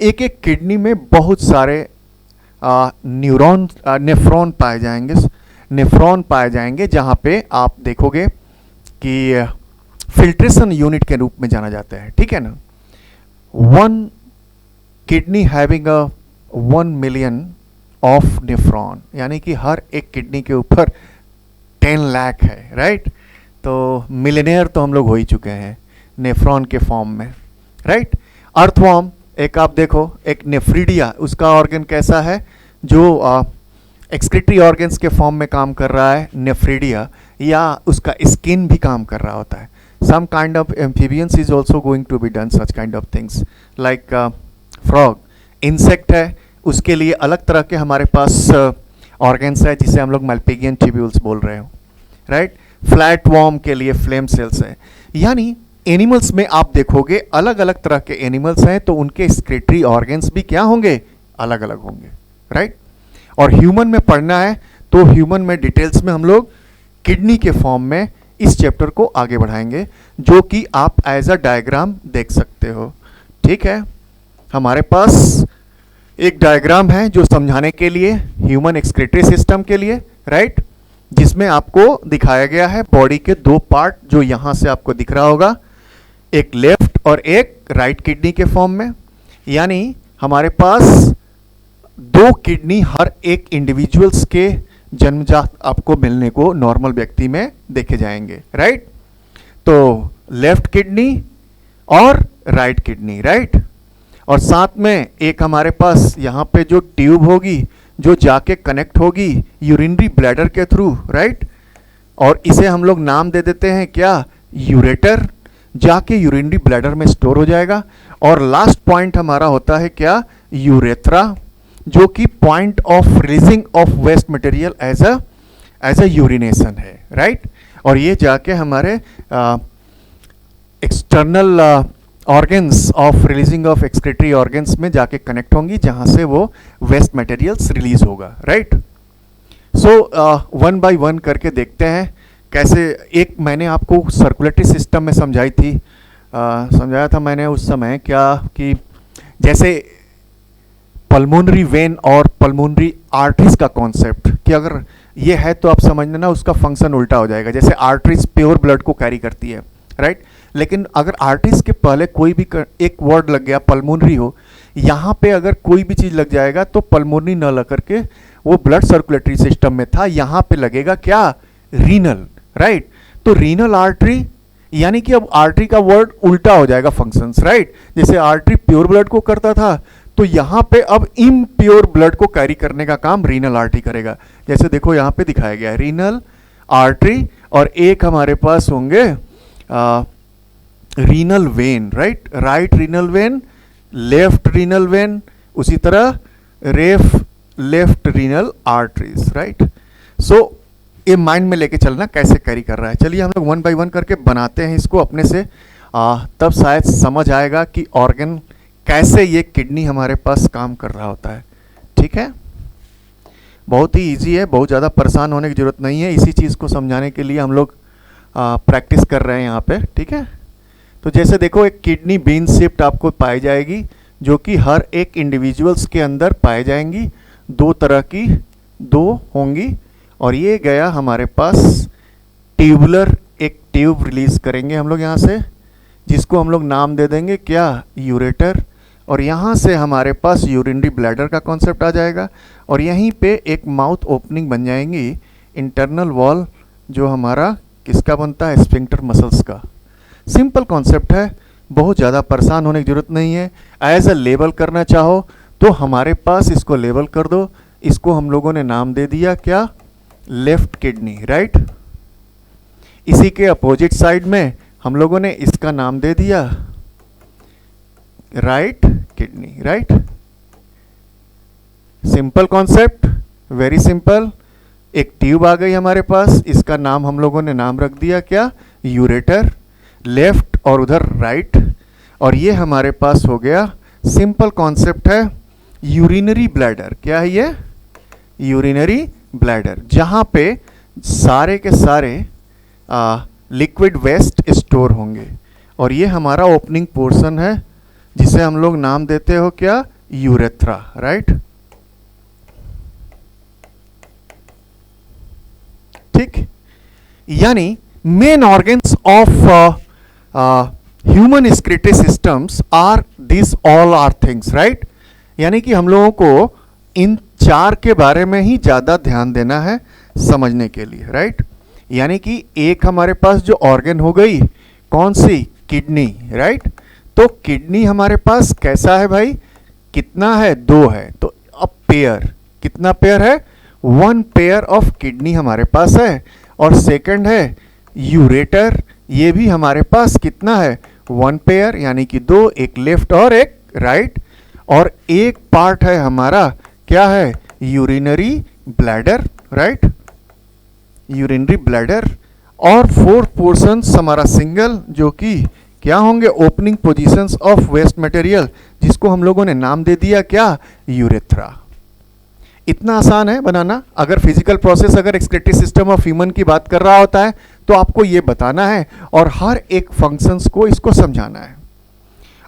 एक एक किडनी में बहुत सारे नेफ्रॉन पाए जाएंगे, जहां पे आप देखोगे कि फिल्ट्रेशन यूनिट के रूप में जाना जाता है। ठीक है ना। One kidney having a 1 million of nephron, यानी कि हर एक किडनी के ऊपर 10 लाख है, राइट। तो मिलियनेयर तो हम लोग हो ही चुके हैं नेफ्रॉन के फॉर्म में, राइट। अर्थवॉर्म एक आप देखो, एक नेफ्रीडिया, उसका ऑर्गन कैसा है, जो एक्सक्रीटरी ऑर्गन्स के फॉर्म में काम कर रहा है, नेफ्रीडिया, या उसका स्किन भी काम कर रहा होता है। Some kind of amphibians is also going to be done such kind of things like frog. Insect है, उसके लिए अलग तरह के हमारे पास ऑर्गन्स है जिसे हम लोग मल्पीगियन ट्यूब्यूल्स बोल रहे हो, राइट। फ्लैट वॉर्म के लिए फ्लेम सेल्स है। यानी एनिमल्स में आप देखोगे अलग अलग तरह के एनिमल्स हैं, तो उनके एक्सक्रीटरी ऑर्गन्स भी क्या होंगे, अलग अलग होंगे, राइट। और ह्यूमन में पढ़ना है तो ह्यूमन में डिटेल्स में हम लोग किडनी के फॉर्म में इस चैप्टर को आगे बढ़ाएंगे, जो कि आप एज अ डायग्राम देख सकते हो। ठीक है, हमारे पास एक डायग्राम है जो समझाने के लिए ह्यूमन एक्सक्रीटरी सिस्टम के लिए, राइट, जिसमें आपको दिखाया गया है बॉडी के दो पार्ट जो यहां से आपको दिख रहा होगा, एक लेफ्ट और एक राइट किडनी के फॉर्म में। यानी हमारे पास दो किडनी हर एक इंडिविजुअल्स के जन्मजात आपको मिलने को नॉर्मल व्यक्ति में देखे जाएंगे, राइट। तो लेफ्ट किडनी और राइट किडनी, राइट। और साथ में एक हमारे पास यहाँ पे जो ट्यूब होगी जो जाके कनेक्ट होगी यूरिनरी ब्लैडर के थ्रू, राइट। और इसे हम लोग नाम दे देते हैं क्या, यूरेटर, जाके यूरिनरी ब्लैडर में स्टोर हो जाएगा। और लास्ट पॉइंट हमारा होता है क्या, यूरेथ्रा, जो कि point of releasing of waste material as a urination है, राइट। और ये जाके हमारे external organs of releasing of excretory organs में जाके कनेक्ट होंगी, जहां से वो वेस्ट मटेरियल्स रिलीज होगा, right. So one by one करके देखते हैं कैसे। एक मैंने आपको सर्कुलेटरी सिस्टम में समझाई थी, समझाया था मैंने उस समय क्या कि जैसे पल्मोनरी वेन और पल्मोनरी आर्टरीज का कॉन्सेप्ट, कि अगर ये है तो आप समझ लेना उसका फंक्शन उल्टा हो जाएगा। जैसे आर्टरीज प्योर ब्लड को कैरी करती है, राइट, लेकिन अगर आर्टरीज के पहले कोई भी एक वर्ड लग गया पल्मोनरी हो, यहाँ पे अगर कोई भी चीज़ लग जाएगा तो पल्मोनरी न लग करके वो ब्लड सर्कुलेटरी सिस्टम में था, यहाँ पे लगेगा क्या, रीनल, राइट। तो रीनल आर्टरी, यानी कि अब आर्टरी का वर्ड उल्टा हो जाएगा फंक्शंस, राइट। जैसे आर्टरी प्योर ब्लड को करता था तो यहाँ पे अब इम्प्योर ब्लड को कैरी करने का काम रीनल आर्टरी करेगा। जैसे देखो यहाँ पे दिखाया गया है रीनल आर्टरी, और एक हमारे पास होंगे renal vein, right, right renal vein, left renal vein, उसी तरह left renal arteries, right. So ये माइंड में लेके चलना कैसे कैरी कर रहा है। चलिए हम लोग वन बाय वन करके बनाते हैं इसको अपने से, तब शायद समझ आएगा कि ऑर्गन कैसे ये किडनी हमारे पास काम कर रहा होता है, ठीक है। बहुत ही इजी है, बहुत ज़्यादा परेशान होने की ज़रूरत नहीं है। इसी चीज़ को समझाने के लिए हम लोग प्रैक्टिस कर रहे हैं यहाँ पे, ठीक है। तो जैसे देखो एक किडनी बीन शेप्ड आपको पाई जाएगी, जो कि हर एक इंडिविजुअल्स के अंदर पाए जाएंगी, दो तरह की, दो होंगी। और ये गया हमारे पास ट्यूबुलर, एक ट्यूब रिलीज करेंगे हम लोग यहाँ से, जिसको हम लोग नाम दे देंगे क्या, यूरेटर। और यहाँ से हमारे पास यूरिनरी ब्लैडर का कॉन्सेप्ट आ जाएगा, और यहीं पे एक माउथ ओपनिंग बन जाएंगी, इंटरनल वॉल जो हमारा किसका बनता है, स्फिंक्टर मसल्स का। सिंपल कॉन्सेप्ट है, बहुत ज़्यादा परेशान होने की ज़रूरत नहीं है। एज अ लेबल करना चाहो तो हमारे पास इसको लेबल कर दो, इसको हम लोगों ने नाम दे दिया क्या, लेफ्ट किडनी, राइट। इसी के अपोजिट साइड में हम लोगों ने इसका नाम दे दिया right kidney, right. Simple concept, very simple. एक ट्यूब आ गई हमारे पास, इसका नाम हम लोगों ने नाम रख दिया क्या, यूरेटर, लेफ्ट और उधर राइट। और ये हमारे पास हो गया, सिंपल कॉन्सेप्ट है, यूरिनरी ब्लैडर। क्या है ये, यूरिनरी ब्लैडर, जहां पे सारे के सारे लिक्विड वेस्ट स्टोर होंगे। और ये हमारा ओपनिंग पोर्शन है, जिसे हम लोग नाम देते हो क्या, यूरेथ्रा, राइट। ठीक, यानी main organs of human excretory systems are this all are things, right. यानी कि हम लोगों को इन चार के बारे में ही ज़्यादा ध्यान देना है समझने के लिए, राइट। यानी कि एक हमारे पास जो ऑर्गन हो गई, कौन सी, किडनी, राइट। तो किडनी हमारे पास कैसा है भाई, कितना है, दो है। तो अब पेयर, कितना पेयर है, वन पेयर ऑफ किडनी हमारे पास है। और सेकंड है यूरेटर, ये भी हमारे पास कितना है, वन पेयर, यानी कि दो, एक लेफ्ट और एक राइट। और एक पार्ट है हमारा क्या है, urinary bladder, right, urinary bladder. और फोर्थ पोर्शंस हमारा सिंगल, जो कि क्या होंगे, opening positions of waste material, जिसको हम लोगों ने नाम दे दिया क्या, यूरेथ्रा। इतना आसान है बनाना। अगर फिजिकल प्रोसेस, अगर एक्सक्रीटरी सिस्टम ऑफ ह्यूमन की बात कर रहा होता है तो आपको ये बताना है और हर एक फंक्शंस को इसको समझाना है।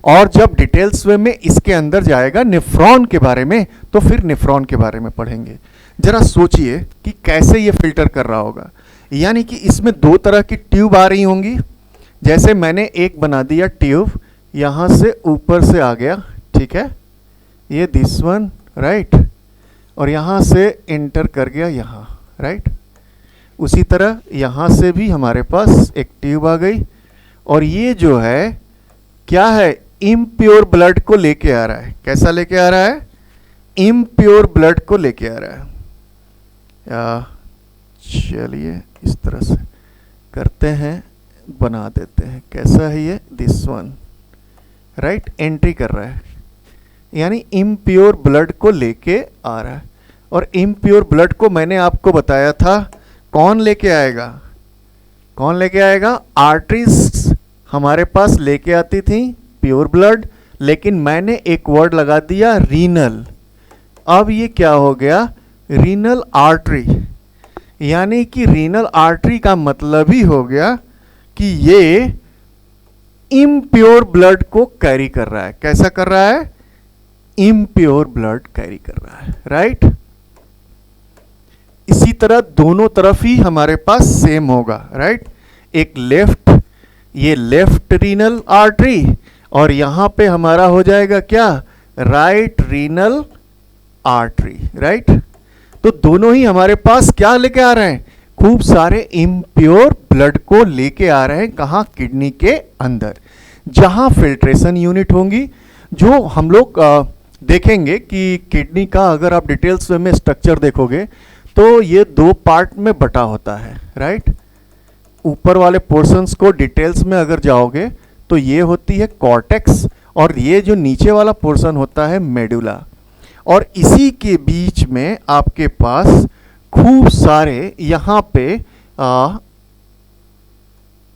और जब डिटेल्स वे में इसके अंदर जाएगा नेफ्रॉन के बारे में, तो फिर नेफ्रॉन के बारे में पढ़ेंगे। जरा सोचिए कि कैसे ये फिल्टर कर रहा होगा। यानी कि इसमें दो तरह की ट्यूब आ रही होंगी। जैसे मैंने एक बना दिया ट्यूब, यहाँ से ऊपर से आ गया, ठीक है, ये दिस वन, राइट, और यहाँ से एंटर कर गया यहाँ, राइट। उसी तरह यहाँ से भी हमारे पास एक ट्यूब आ गई, और ये जो है क्या है, इम्प्योर ब्लड को लेके आ रहा है। कैसा लेके आ रहा है? इम्प्योर ब्लड को लेके आ रहा है। चलिए इस तरह से करते हैं, बना देते हैं। कैसा है ये? दिस वन, राइट, एंट्री कर रहा है, यानी इम्प्योर ब्लड को लेके आ रहा है। और इम्प्योर ब्लड को मैंने आपको बताया था कौन लेके आएगा, कौन लेके आएगा? आर्टरीज हमारे पास लेके आती थी प्योर ब्लड, लेकिन मैंने एक वर्ड लगा दिया रीनल। अब ये क्या हो गया? Renal artery. यानी कि रीनल आर्टरी का मतलब ही हो गया कि ये इम्प्योर ब्लड को कैरी कर रहा है। कैसा कर रहा है? इम्प्योर ब्लड कैरी कर रहा है, राइट। इसी तरह दोनों तरफ ही हमारे पास सेम होगा, राइट। एक लेफ्ट, ये लेफ्ट रीनल आर्टरी, और यहां पे हमारा हो जाएगा क्या? Right renal artery, right. तो दोनों ही हमारे पास क्या लेके आ रहे हैं? खूब सारे इम्प्योर ब्लड को लेके आ रहे हैं। कहां? किडनी के अंदर, जहां फिल्ट्रेशन यूनिट होंगी, जो हम लोग देखेंगे कि किडनी का अगर आप डिटेल्स में स्ट्रक्चर देखोगे तो ये दो पार्ट में बटा होता है, राइट। ऊपर वाले पोर्शंस को डिटेल्स में अगर जाओगे तो ये होती है कॉर्टेक्स, और ये जो नीचे वाला पोर्शन होता है मेडुला। और इसी के बीच में आपके पास खूब सारे यहाँ पे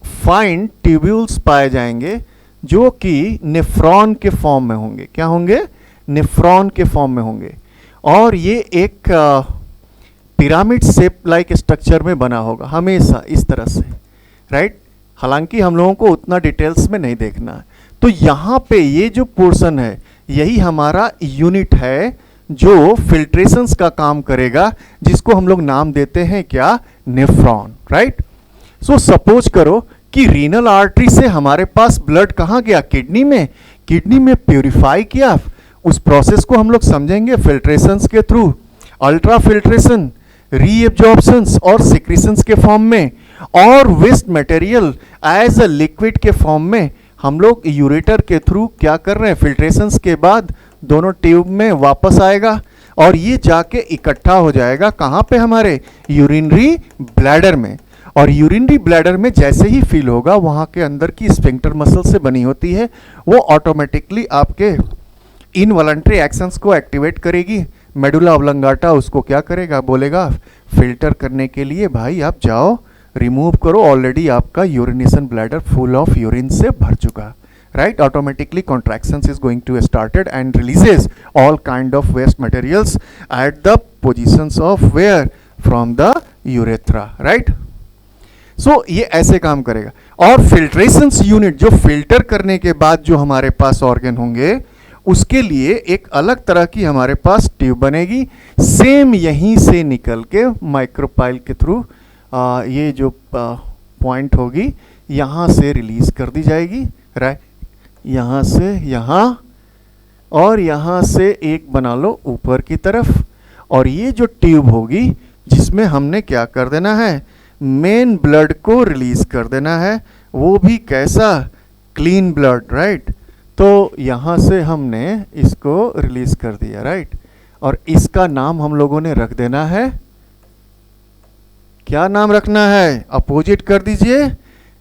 फाइन ट्यूब्यूल्स पाए जाएंगे, जो कि नेफ्रॉन के फॉर्म में होंगे। क्या होंगे? नेफ्रॉन के फॉर्म में होंगे। और ये एक पिरामिड शेप लाइक स्ट्रक्चर में बना होगा हमेशा इस तरह से, राइट। हालांकि हम लोगों को उतना डिटेल्स में नहीं देखना है। तो यहाँ पे ये जो पोर्शन है, यही हमारा यूनिट है जो फिल्ट्रेशंस का काम करेगा, जिसको हम लोग नाम देते हैं क्या? Nephron, right. सो सपोज करो कि रीनल आर्टरी से हमारे पास ब्लड कहाँ गया? किडनी में। किडनी में प्यूरिफाई किया। उस प्रोसेस को हम लोग समझेंगे फिल्ट्रेशंस के थ्रू, अल्ट्रा फिल्ट्रेशन, रीएब्जॉर्प्शंस और सिक्रीशंस के फॉर्म में, और waste material as a liquid के फॉर्म में हम लोग यूरेटर के थ्रू क्या कर रहे हैं? फिल्ट्रेशंस के बाद दोनों ट्यूब में वापस आएगा, और ये जाके इकट्ठा हो जाएगा कहाँ पे? हमारे यूरिनरी ब्लैडर में। और यूरिनरी ब्लैडर में जैसे ही फील होगा, वहाँ के अंदर की स्फिंक्टर मसल से बनी होती है, वो ऑटोमेटिकली आपके इनवॉलंटरी एक्शंस को एक्टिवेट करेगी। मेडुला ऑब्लंगाटा उसको क्या करेगा? बोलेगा फिल्टर करने के लिए भाई आप जाओ, रिमूव करो, ऑलरेडी आपका urination bladder full of urine से भर चुका, right. Automatically contractions is going to started and releases all kind of waste materials at the positions of where? From the urethra, right. So ये ऐसे काम करेगा। और फिल्ट्रेशंस यूनिट जो filter करने के बाद जो हमारे पास ऑर्गन होंगे, उसके लिए एक अलग तरह की हमारे पास ट्यूब बनेगी, सेम यहीं से निकल के माइक्रोपाइल के थ्रू ये जो पॉइंट होगी यहाँ से रिलीज कर दी जाएगी, राइट। यहाँ से यहाँ, और यहाँ से एक बना लो ऊपर की तरफ, और ये जो ट्यूब होगी जिसमें हमने क्या कर देना है? मेन ब्लड को रिलीज कर देना है। वो भी कैसा? Clean blood, right. तो यहाँ से हमने इसको रिलीज कर दिया, राइट। और इसका नाम हम लोगों ने रख देना है, क्या नाम रखना है? अपोजिट कर दीजिए।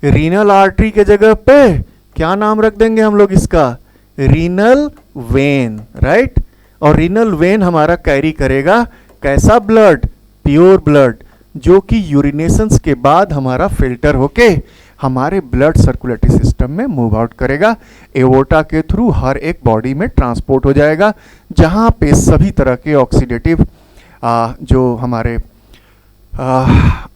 रीनल आर्टरी के जगह पे क्या नाम रख देंगे हम लोग इसका? Renal vein, right. और रीनल वेन हमारा कैरी करेगा कैसा ब्लड? प्योर ब्लड, जो कि यूरिनेशंस के बाद हमारा फिल्टर होके हमारे ब्लड सर्कुलेटरी सिस्टम में मूव आउट करेगा, एओर्टा के थ्रू हर एक बॉडी में ट्रांसपोर्ट हो जाएगा, जहां पे सभी तरह के ऑक्सीडेटिव जो हमारे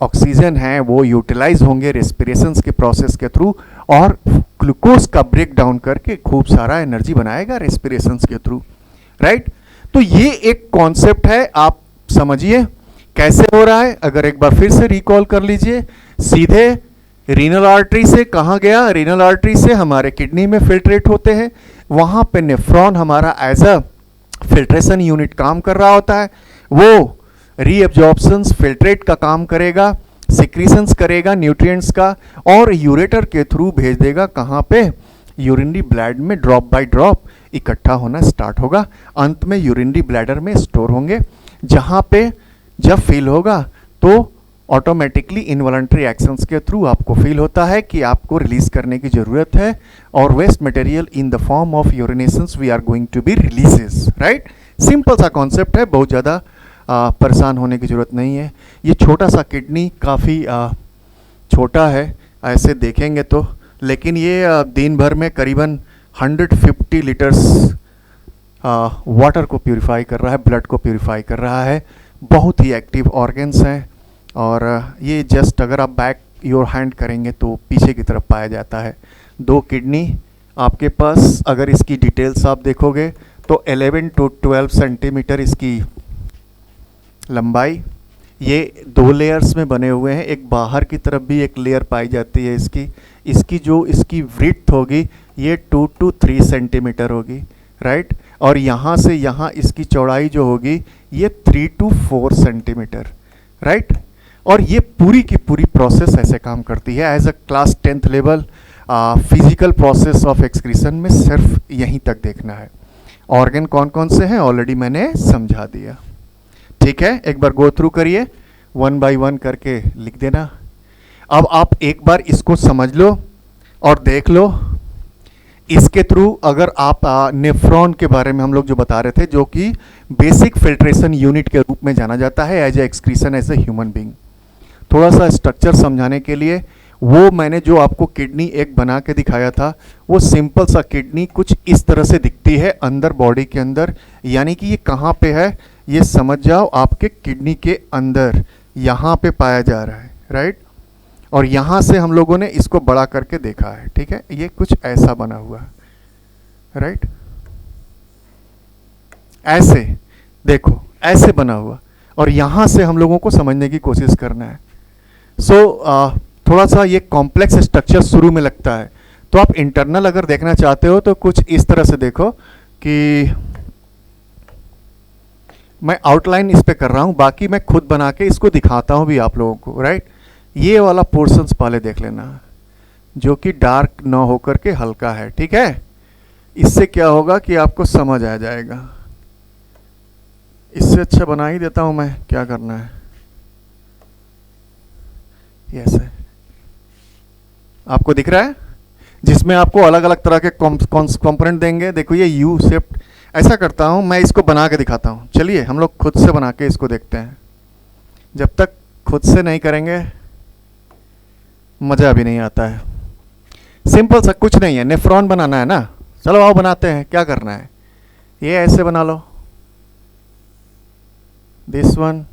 ऑक्सीजन हैं वो यूटिलाइज होंगे रेस्पिरेशंस के प्रोसेस के थ्रू, और ग्लूकोज का ब्रेक डाउन करके खूब सारा एनर्जी बनाएगा रेस्पिरेशन के थ्रू, राइट। तो ये एक कॉन्सेप्ट है, आप समझिए कैसे हो रहा है। अगर एक बार फिर से रिकॉल कर लीजिए, सीधे रीनल आर्टरी से कहाँ गया, रीनल आर्टरी से हमारे किडनी में फिल्ट्रेट होते हैं, वहाँ पे नेफ्रॉन हमारा एज अ फिल्ट्रेशन यूनिट काम कर रहा होता है, वो रीअब्जॉर्प्शंस फिल्ट्रेट का काम करेगा, सिक्रीशंस करेगा न्यूट्रिएंट्स का, और यूरेटर के थ्रू भेज देगा कहाँ पे, यूरिनरी ब्लैड में ड्रॉप बाय ड्रॉप इकट्ठा होना स्टार्ट होगा, अंत में यूरिनरी ब्लैडर में स्टोर होंगे, जहाँ पे जब फील होगा तो ऑटोमेटिकली इनवॉलंटरी एक्शंस के थ्रू आपको फील होता है कि आपको रिलीज करने की ज़रूरत है, और waste material in the form of urinations we are going to be releases, right. Simple सा कॉन्सेप्ट है, बहुत ज़्यादा परेशान होने की ज़रूरत नहीं है। ये छोटा सा किडनी काफ़ी छोटा है ऐसे देखेंगे तो, लेकिन ये दिन भर में करीबन 150 लीटर्स वाटर को प्यूरिफाई कर रहा है, ब्लड को प्यूरिफाई कर रहा है। बहुत ही एक्टिव ऑर्गन्स हैं, और ये जस्ट अगर आप बैक योर हैंड करेंगे तो पीछे की तरफ पाया जाता है। 2 किडनी आपके पास, अगर इसकी डिटेल्स आप देखोगे तो 11 to 12 सेंटीमीटर इसकी लंबाई, ये 2 लेयर्स में बने हुए हैं, एक बाहर की तरफ भी एक लेयर पाई जाती है इसकी जो इसकी विड्थ होगी ये 2 to 3 सेंटीमीटर होगी, राइट। और यहाँ से यहाँ इसकी चौड़ाई जो होगी ये 3 to 4 सेंटीमीटर, राइट। और ये पूरी की पूरी प्रोसेस ऐसे काम करती है as a class 10th level physical process of excretion में सिर्फ यहीं तक देखना है। ऑर्गन कौन कौन से हैं ऑलरेडी मैंने समझा दिया, ठीक है। एक बार गो थ्रू करिए, 1 by 1 करके लिख देना। अब आप एक बार इसको समझ लो और देख लो, इसके थ्रू अगर आप नेफ्रॉन के बारे में हम लोग जो बता रहे थे, जो कि बेसिक फिल्ट्रेशन यूनिट के रूप में जाना जाता है as a excretion as a human being, थोड़ा सा स्ट्रक्चर समझाने के लिए, वो मैंने जो आपको किडनी एक बना के दिखाया था, वो सिंपल सा किडनी कुछ इस तरह से दिखती है अंदर बॉडी के अंदर, यानी कि ये कहाँ पे है ये समझ जाओ, आपके किडनी के अंदर यहाँ पे पाया जा रहा है, राइट। और यहाँ से हम लोगों ने इसको बड़ा करके देखा है, ठीक है। ये कुछ ऐसा बना हुआ है, राइट, ऐसे देखो, ऐसे बना हुआ, और यहाँ से हम लोगों को समझने की कोशिश करना है। थोड़ा सा ये कॉम्प्लेक्स स्ट्रक्चर शुरू में लगता है, तो आप इंटरनल अगर देखना चाहते हो तो कुछ इस तरह से देखो कि मैं आउटलाइन इस पे कर रहा हूँ, बाकी मैं खुद बना के इसको दिखाता हूँ भी आप लोगों को, राइट। ये वाला पोर्शंस पहले देख लेना, जो कि डार्क ना होकर के हल्का है, ठीक है। इससे क्या होगा कि आपको समझ आ जाएगा। इससे अच्छा बना ही देता हूँ मैं, क्या करना है, ऐसे आपको दिख रहा है, जिसमें आपको अलग अलग तरह के कंपोनेंट देंगे। देखो ये यू शेप, ऐसा करता हूँ मैं, इसको बना के दिखाता हूँ। चलिए हम लोग खुद से बना के इसको देखते हैं। जब तक खुद से नहीं करेंगे मज़ा भी नहीं आता है। सिंपल सा कुछ नहीं है, नेफ्रॉन बनाना है ना, चलो आओ बनाते हैं। क्या करना है, ये ऐसे बना लो, this one,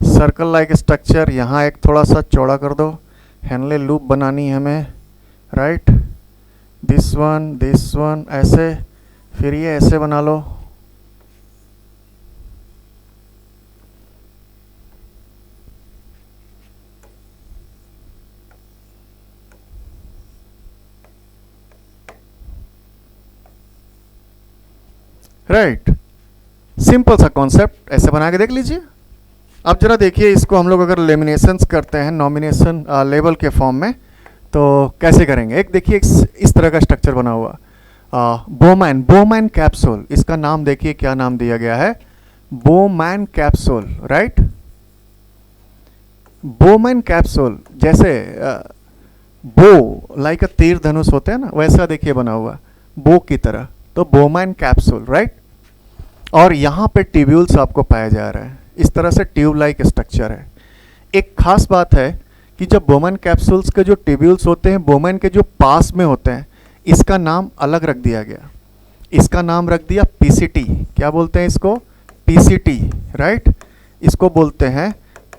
circle like structure, यहाँ एक थोड़ा सा चौड़ा कर दो, हेनले लूप बनानी है हमें, राइट। दिस वन ऐसे, फिर ये ऐसे बना लो, राइट। सिंपल सा कॉन्सेप्ट, ऐसे बना के देख लीजिए। अब जरा देखिए इसको हम लोग अगर लेमिनेशंस करते हैं नॉमिनेशन लेवल के फॉर्म में तो कैसे करेंगे। एक देखिए इस तरह का स्ट्रक्चर बना हुआ, बोमैन कैप्सूल, इसका नाम देखिए क्या नाम दिया गया है, Bowman capsule, right. Bowman capsule जैसे बो लाइक अ तीर धनुष होते हैं ना, वैसा देखिए बना हुआ बो की तरह, तो बोमैन कैप्सूल, राइट। और यहाँ पे ट्यूब्यूल्स आपको पाया जा रहा है, इस तरह से ट्यूब लाइक स्ट्रक्चर है। एक खास बात है कि जब बोमैन कैप्सूल्स के जो ट्यूब्यूल्स होते हैं बोमैन के जो पास में होते हैं, इसका नाम अलग रख दिया गया, इसका नाम रख दिया पीसीटी। क्या बोलते हैं इसको? PCT, right. इसको बोलते हैं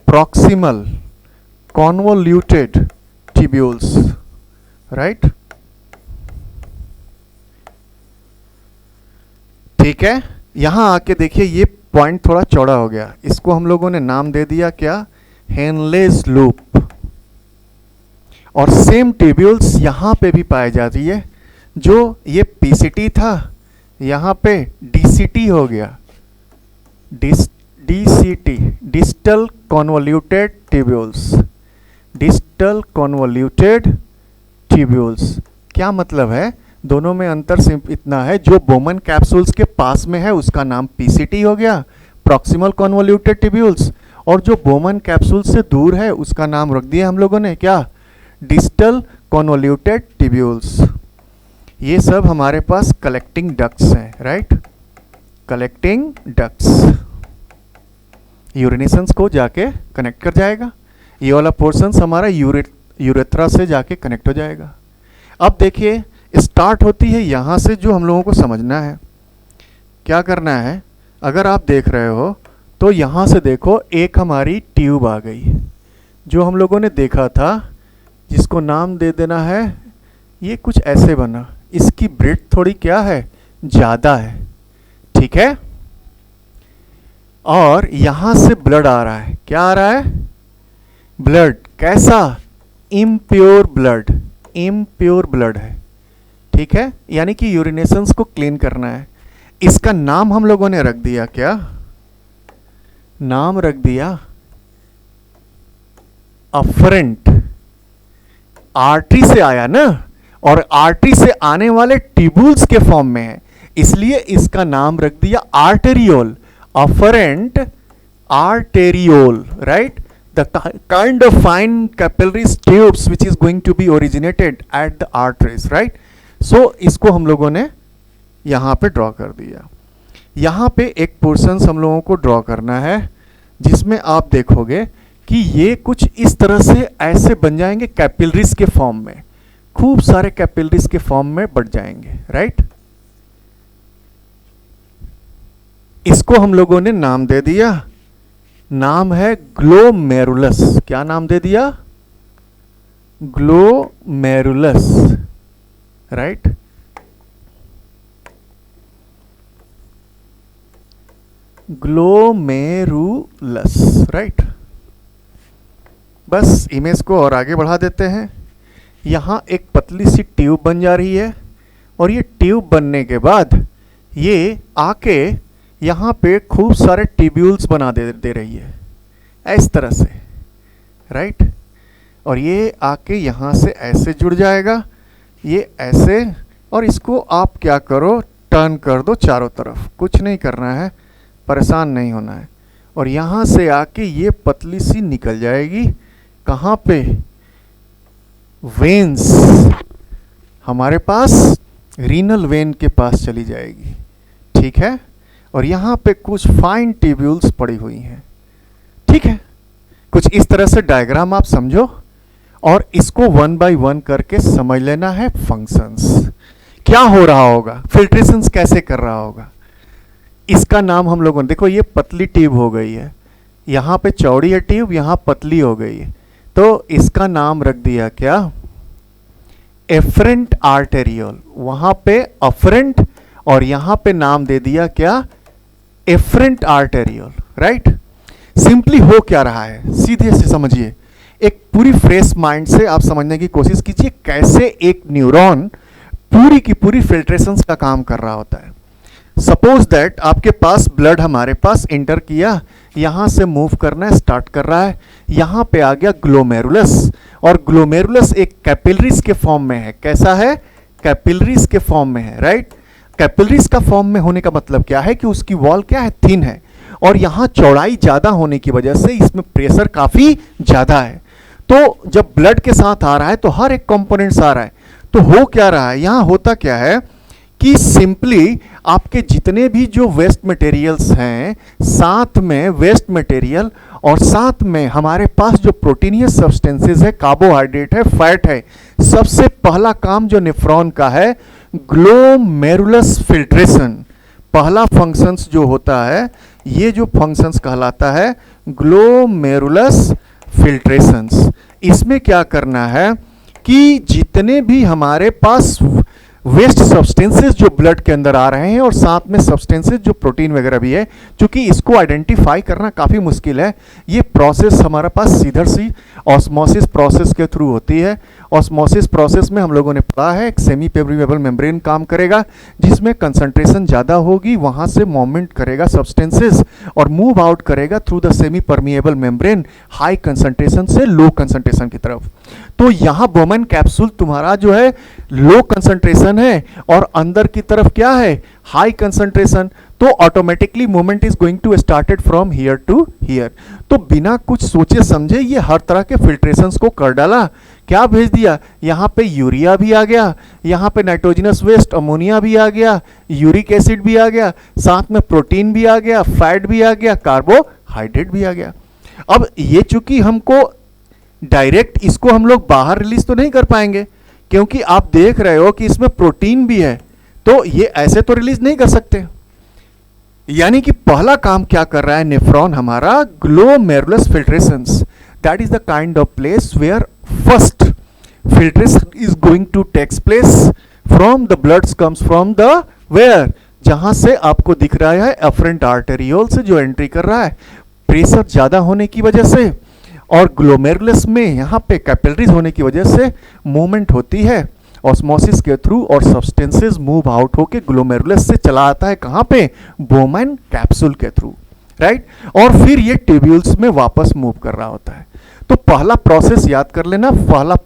प्रॉक्सिमल कॉन्वोल्यूटेड ट्यूब्यूल्स, राइट। ठीक है, यहां आके देखिए ये पॉइंट थोड़ा चौड़ा हो गया, इसको हम लोगों ने नाम दे दिया क्या? Henle's loop. और सेम ट्यूब्यूल्स यहां पे भी पाई जाती है, जो ये पीसीटी था यहां पे डीसीटी हो गया, DCT, distal convoluted tubules, distal convoluted tubules. क्या मतलब है? दोनों में अंतर सिर्फ इतना है, जो बोमन कैप्सूल्स के पास में है उसका नाम पीसीटी हो गया, प्रॉक्सिमल कॉन्वोल्यूटेड ट्यूब्यूल्स, और जो बोमन कैप्सूल से दूर है उसका नाम रख दिया हम लोगों ने क्या? Distal convoluted tubules. ये सब हमारे पास कलेक्टिंग डक्ट्स हैं, राइट। कलेक्टिंग डक्ट्स यूरिनेशंस को जाके कनेक्ट कर जाएगा, ये वाला पोर्शन हमारा यूरेथ्रा से जाके कनेक्ट हो जाएगा। अब देखिए स्टार्ट होती है यहाँ से, जो हम लोगों को समझना है क्या करना है। अगर आप देख रहे हो तो यहाँ से देखो एक हमारी ट्यूब आ गई, जो हम लोगों ने देखा था, जिसको नाम दे देना है, ये कुछ ऐसे बना, इसकी ब्रेथ थोड़ी क्या है? ज़्यादा है, ठीक है। और यहाँ से ब्लड आ रहा है, क्या आ रहा है? ब्लड। कैसा? इम्प्योर ब्लड, इम्प्योर ब्लड है, ठीक है, यानी कि यूरिनेशंस को क्लीन करना है। इसका नाम हम लोगों ने रख दिया क्या? नाम रख दिया अफरेंट। आर्टरी से आया ना, और आर्टरी से आने वाले ट्यूब्यूल्स के फॉर्म में है, इसलिए इसका नाम रख दिया arteriole, afferent arteriole, right. The kind of fine capillary tubes which is going to be originated at the arteries, right? So इसको हम लोगों ने यहाँ पे ड्रॉ कर दिया। यहाँ पे एक पोर्शंस हम लोगों को ड्रॉ करना है, जिसमें आप देखोगे कि ये कुछ इस तरह से ऐसे बन जाएंगे कैपिलरीज के फॉर्म में, खूब सारे कैपिलरीज के फॉर्म में बढ़ जाएंगे, राइट। इसको हम लोगों ने नाम दे दिया, नाम है ग्लोमेरुलस। क्या नाम दे दिया? Glomerulus, right. Glomerulus, right. बस इमेज को और आगे बढ़ा देते हैं। यहां एक पतली सी ट्यूब बन जा रही है, और ये ट्यूब बनने के बाद ये आके यहाँ पे खूब सारे ट्यूब्यूल्स बना दे रही है, इस तरह से, राइट। और ये आके यहाँ से ऐसे जुड़ जाएगा, ये ऐसे, और इसको आप क्या करो? टर्न कर दो चारों तरफ, कुछ नहीं करना है, परेशान नहीं होना है। और यहाँ से आके ये पतली सी निकल जाएगी, कहाँ पे? वेन्स, हमारे पास रीनल वेन के पास चली जाएगी, ठीक है। और यहाँ पे कुछ फाइन ट्यूब्यूल्स पड़ी हुई हैं, ठीक है। कुछ इस तरह से डायग्राम आप समझो, और इसको 1 बाय 1 करके समझ लेना है फंक्शंस। क्या हो रहा होगा? फिल्ट्रेशंस कैसे कर रहा होगा? इसका नाम हम लोगों ने, देखो ये पतली ट्यूब हो गई है, यहाँ पे चौड़ी है ट्यूब, यहाँ पतली हो गई है, तो इसका नाम रख दिया क्या? Efferent arteriole. वहां पे अफरेंट, और यहां पे नाम दे दिया क्या? Efferent arteriole, right. सिंपली हो क्या रहा है, सीधे से समझिए, एक पूरी फ्रेश माइंड से आप समझने की कोशिश कीजिए कैसे एक न्यूरॉन पूरी की पूरी फिल्ट्रेशंस का काम कर रहा होता है। सपोज दैट आपके पास ब्लड हमारे पास इंटर किया, यहां से मूव करना स्टार्ट कर रहा है, यहां पे आ गया ग्लोमेरुलस, और ग्लोमेरुलस एक कैपिलरीज के फॉर्म में है। कैसा है? कैपिलरीज के फॉर्म में है, राइट। कैपिलरीज का फॉर्म में होने का मतलब क्या है कि उसकी वॉल क्या है? थिन है, और यहां चौड़ाई ज्यादा होने की वजह से इसमें प्रेशर काफी ज्यादा है। तो जब ब्लड के साथ आ रहा है तो हर एक कंपोनेंट्स आ रहा है, तो हो क्या रहा है? यहां होता क्या है कि सिंपली आपके जितने भी जो वेस्ट मटेरियल्स हैं, साथ में वेस्ट मटेरियल और साथ में हमारे पास जो प्रोटीनियस सब्सटेंसेस है, कार्बोहाइड्रेट है, फैट है, सबसे पहला काम जो नेफ्रॉन का है, ग्लोमेरुलस फिल्ट्रेशन। पहला फंक्शंस जो होता है, ये जो फंक्शंस कहलाता है ग्लोमेरुलस फिल्ट्रेशंस। इसमें क्या करना है कि जितने भी हमारे पास वेस्ट सब्सटेंसेस जो ब्लड के अंदर आ रहे हैं और साथ में सब्सटेंसेस जो प्रोटीन वगैरह भी है, क्योंकि इसको आइडेंटिफाई करना काफ़ी मुश्किल है, ये प्रोसेस हमारे पास सीधर सी ऑस्मोसिस प्रोसेस के थ्रू होती है। ऑस्मोसिस प्रोसेस में हम लोगों ने पढ़ा है एक सेमी पेरिमेबल मेम्ब्रेन काम करेगा, जिसमें कंसंट्रेशन ज़्यादा होगी, वहाँ से मूवमेंट करेगा सब्सटेंसेस और मूव आउट करेगा through the semi permeable membrane high concentration से लो कंसंट्रेशन की तरफ। तो यहाँ बोमन कैप्सूल तुम्हारा जो है लो कंसंट्रेशन है और अंदर की तरफ क्या है, हाई कंसंट्रेशन, तो automatically movement is going to started from here to here. तो बिना कुछ सोचे समझे ये हर तरह के फिल्ट्रेशंस को कर डाला। क्या भेज दिया, यहाँ पे यूरिया भी आ गया, यहाँ पे नाइट्रोजनस वेस्ट अमोनिया भी आ गया, यूरिक एसिड भी आ गया, साथ में प्रोटीन भी आ गया, फैट भी आ गया, कार्बोहाइड्रेट भी आ गया। अब ये चूंकि हमको डायरेक्ट इसको हम लोग बाहर रिलीज तो नहीं कर पाएंगे, क्योंकि आप देख रहे हो कि इसमें प्रोटीन भी है, तो ये ऐसे तो रिलीज नहीं कर सकते। यानी कि पहला काम क्या कर रहा है नेफ्रॉन हमारा, glomerulus filtrations. That is the kind of place where first filtration is going to takes place from the blood comes from the where, जहां से आपको दिख रहा है एफरेंट आर्टेरियोल से जो एंट्री कर रहा है, प्रेशर ज्यादा होने की वजह से और ग्लोमेरुलस में यहाँ पे कैपिलरीज होने की वजह से मूवमेंट होती है ऑस्मोसिस के थ्रू और सब्सटेंसेस मूव आउट होके ग्लोमेरुलस से चला आता है कहाँ पे, बोमन कैप्सूल के थ्रू, राइट। और फिर ये ट्यूब्यूल्स में वापस मूव कर रहा होता है। तो पहला प्रोसेस याद कर लेना, पहला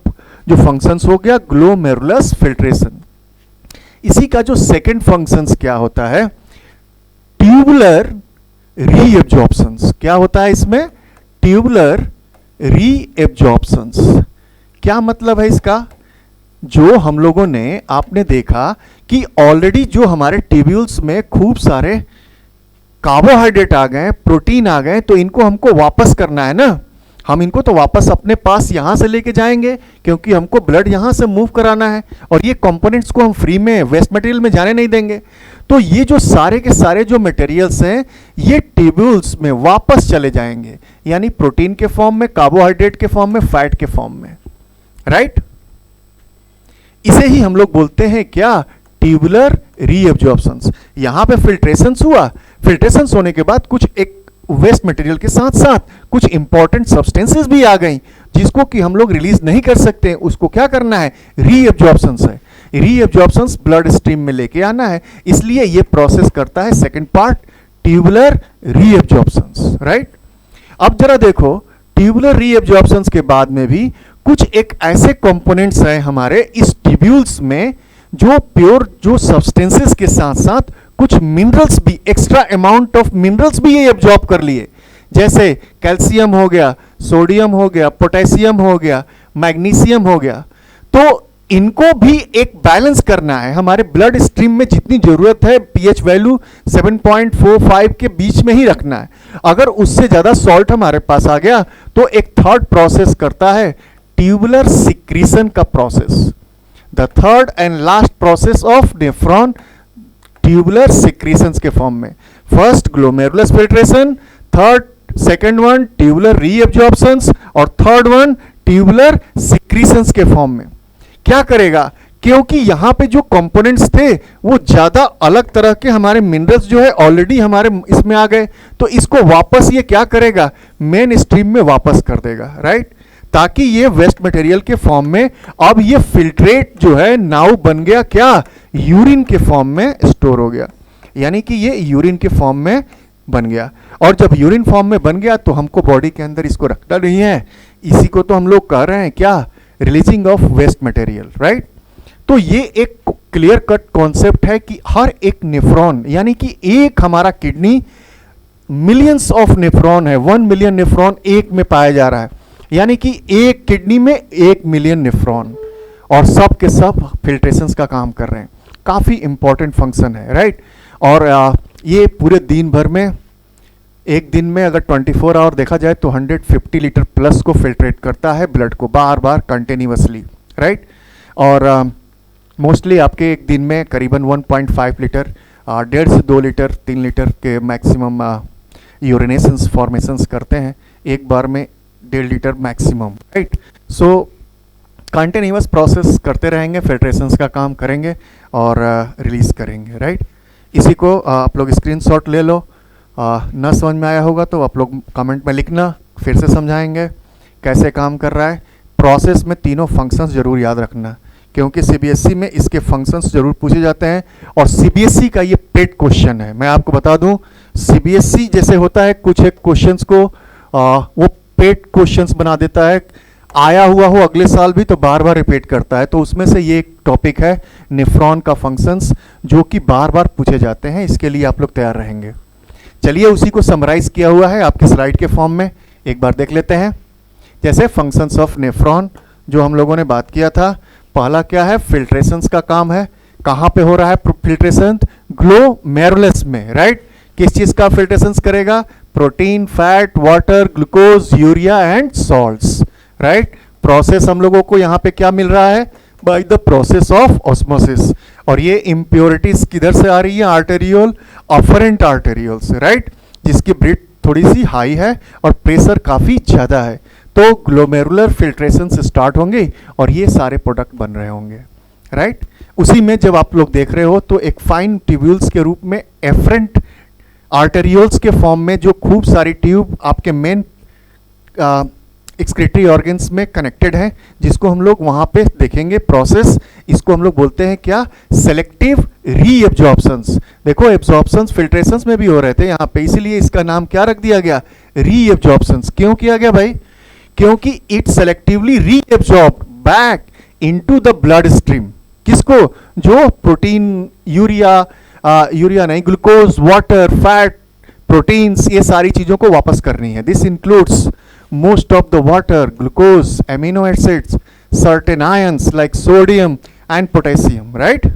जो फंक्शंस हो गया ग्लोमेरुलस फिल्ट्रेशन। इसी का जो सेकेंड फंक्शंस क्या होता है, ट्यूबुलर रीएब्जॉर्प्शंस। क्या होता है इसमें, ट्यूबुलर रीएब्जॉर्प्शंस। क्या मतलब है इसका, जो हम लोगों ने आपने देखा कि ऑलरेडी जो हमारे ट्यूब्यूल्स में खूब सारे कार्बोहाइड्रेट आ गए, प्रोटीन आ गए, तो इनको हमको वापस करना है ना, हम इनको तो वापस अपने पास यहां से लेके जाएंगे, क्योंकि हमको ब्लड यहां से मूव कराना है और ये कंपोनेंट्स को हम फ्री में वेस्ट मटेरियल में जाने नहीं देंगे। तो ये जो सारे के सारे जो मटेरियल्स हैं ये ट्यूब्यूल्स में वापस चले जाएंगे, यानी प्रोटीन के फॉर्म में, कार्बोहाइड्रेट के फॉर्म में, फैट के फॉर्म में, राइट। इसे ही हम लोग बोलते हैं क्या, ट्यूबुलर रीएब्जॉर्प्शंस। यहां पे फिल्ट्रेशंस हुआ, फिल्ट्रेशंस होने के बाद कुछ एक वेस्ट मटेरियल के साथ साथ कुछ इंपॉर्टेंट सब्सटेंसेस भी आ गई, जिसको कि हम लोग रिलीज नहीं कर सकते, उसको क्या करना है, रीएब्जॉर्प्शंस है। रीएब्जॉर्प्शंस ब्लड स्ट्रीम में लेके आना है, इसलिए ये प्रोसेस करता है सेकंड पार्ट, ट्यूबुलर रीएब्जॉर्प्शंस, राइट। अब जरा देखो, ट्यूबुलर रीएब्जॉर्प्शंस के बाद में भी कुछ एक ऐसे कंपोनेंट्स हैं हमारे इस ट्यूब्यूल्स में, जो प्योर जो सब्सटेंसेस के साथ साथ कुछ मिनरल्स भी, एक्स्ट्रा अमाउंट ऑफ मिनरल्स भी ये एब्जॉर्ब कर लिए, जैसे कैल्शियम हो गया, सोडियम हो गया, पोटेशियम हो गया, मैग्नीशियम हो गया। तो इनको भी एक बैलेंस करना है, हमारे ब्लड स्ट्रीम में जितनी जरूरत है पीएच वैल्यू 7.45 के बीच में ही रखना है। अगर उससे ज्यादा सॉल्ट हमारे पास आ गया तो एक थर्ड प्रोसेस करता है, ट्यूबुलर सिक्रीशन का process, the third and last process of nephron, tubular secretions के फॉर्म में। First glomerulus filtration, third second one tubular reabsorptions और थर्ड वन ट्यूबुलर सिक्रीशंस के फॉर्म में। क्या करेगा, क्योंकि यहां पे जो कंपोनेंट्स थे वो ज्यादा अलग तरह के हमारे मिनरल्स जो है ऑलरेडी हमारे इसमें आ गए, तो इसको वापस ये क्या करेगा, मेन स्ट्रीम में वापस कर देगा, राइट, ताकि ये वेस्ट मटेरियल के फॉर्म में अब ये फिल्ट्रेट जो है नाउ बन गया क्या, यूरिन के फॉर्म में स्टोर हो गया, यानी कि ये यूरिन के फॉर्म में बन गया। और जब यूरिन फॉर्म में बन गया तो हमको बॉडी के अंदर इसको रखना नहीं है, इसी को तो हम लोग कह रहे हैं क्या, releasing of waste material, right. तो ये एक क्लियर कट कॉन्सेप्ट है कि हर एक नेफ्रॉन, यानी कि एक हमारा किडनी, मिलियंस ऑफ नेफ्रॉन है, 1 मिलियन नेफ्रॉन एक में पाया जा रहा है, यानी कि एक किडनी में 1 मिलियन नेफ्रॉन, और सब के सब फिल्ट्रेशंस का काम कर रहे हैं। काफ़ी इंपॉर्टेंट फंक्शन है, राइट। और ये पूरे दिन भर में, एक दिन में अगर 24 आवर देखा जाए तो 150 लीटर प्लस को फिल्ट्रेट करता है ब्लड को, बार बार कंटिन्यूसली, राइट। और मोस्टली आपके एक दिन में करीबन 1.5 लीटर, 1.5 से 2 लीटर 3 लीटर के मैक्सिमम यूरिनेशंस फॉर्मेशंस करते हैं एक बार में, 1.5 लीटर मैक्सिमम, राइट। सो कंटिन्यूस प्रोसेस करते रहेंगे, फिल्ट्रेशंस का काम करेंगे और रिलीज करेंगे, राइट। इसी को आप लोग स्क्रीनशॉट ले लो। ना समझ में आया होगा तो आप लोग कमेंट में लिखना, फिर से समझाएंगे कैसे काम कर रहा है। प्रोसेस में तीनों फंक्शंस जरूर याद रखना, क्योंकि सीबीएसई में इसके फंक्शंस जरूर पूछे जाते हैं और सीबीएसई का ये पेड क्वेश्चन है। मैं आपको बता दूं, सीबीएसई जैसे होता है कुछ एक क्वेश्चंस को वो पेड क्वेश्चंस बना देता है, आया हुआ हो अगले साल भी तो बार बार रिपीट करता है। तो उसमें से ये एक टॉपिक है नेफ्रॉन का फंक्शंस, जो कि बार बार पूछे जाते हैं, इसके लिए आप लोग तैयार रहेंगे। चलिए उसी को समराइज किया हुआ है आपके स्लाइड के फॉर्म में, एक बार देख लेते हैं। जैसे फंक्शंस ऑफ नेफ्रॉन जो हम लोगों ने बात किया था, पहला क्या है, फिल्ट्रेशंस का काम है। कहाँ पे हो रहा है फिल्ट्रेशन? ग्लोमेरुलस में, राइट। किस चीज का फिल्ट्रेशंस करेगा? Protein, fat, water, glucose, urea and salts, right. Process हम लोगों को यहाँ पे क्या मिल रहा है? By the process of osmosis. और ये इम्प्योरिटीज किधर से आ रही है? आर्टेरियोल, अफरेंट आर्टेरियोल से, राइट, जिसकी ब्रीथ थोड़ी सी हाई है और प्रेशर काफी ज्यादा है। तो ग्लोमेरुलर फिल्ट्रेशन से स्टार्ट होंगे और ये सारे प्रोडक्ट बन रहे होंगे, राइट। उसी में जब आप लोग देख रहे हो तो एक फाइन ट्यूब्यूल्स के रूप में एफरेंट आर्टेरियोल्स के फॉर्म में जो खूब सारी ट्यूब आपके मेन एक्सक्रीटरी ऑर्गन्स में कनेक्टेड है, जिसको हम लोग वहां पे देखेंगे प्रोसेस। इसको हम लोग बोलते हैं क्या? सेलेक्टिव रीएब्जॉर्प्शंस। देखो एब्जॉर्प्शंस फिल्ट्रेशंस में भी हो रहे थे यहाँ पे, इसीलिए इसका नाम क्या रख दिया गया? रीएब्जॉर्प्शंस। क्यों किया गया भाई? क्योंकि it selectively reabsorb back into the blood stream. किसको? जो प्रोटीन, यूरिया नहीं, ग्लूकोज, वाटर, फैट, प्रोटीन्स, ये सारी चीजों को वापस करनी है। This includes most of the water, glucose, amino acids, certain ions like sodium and potassium, right?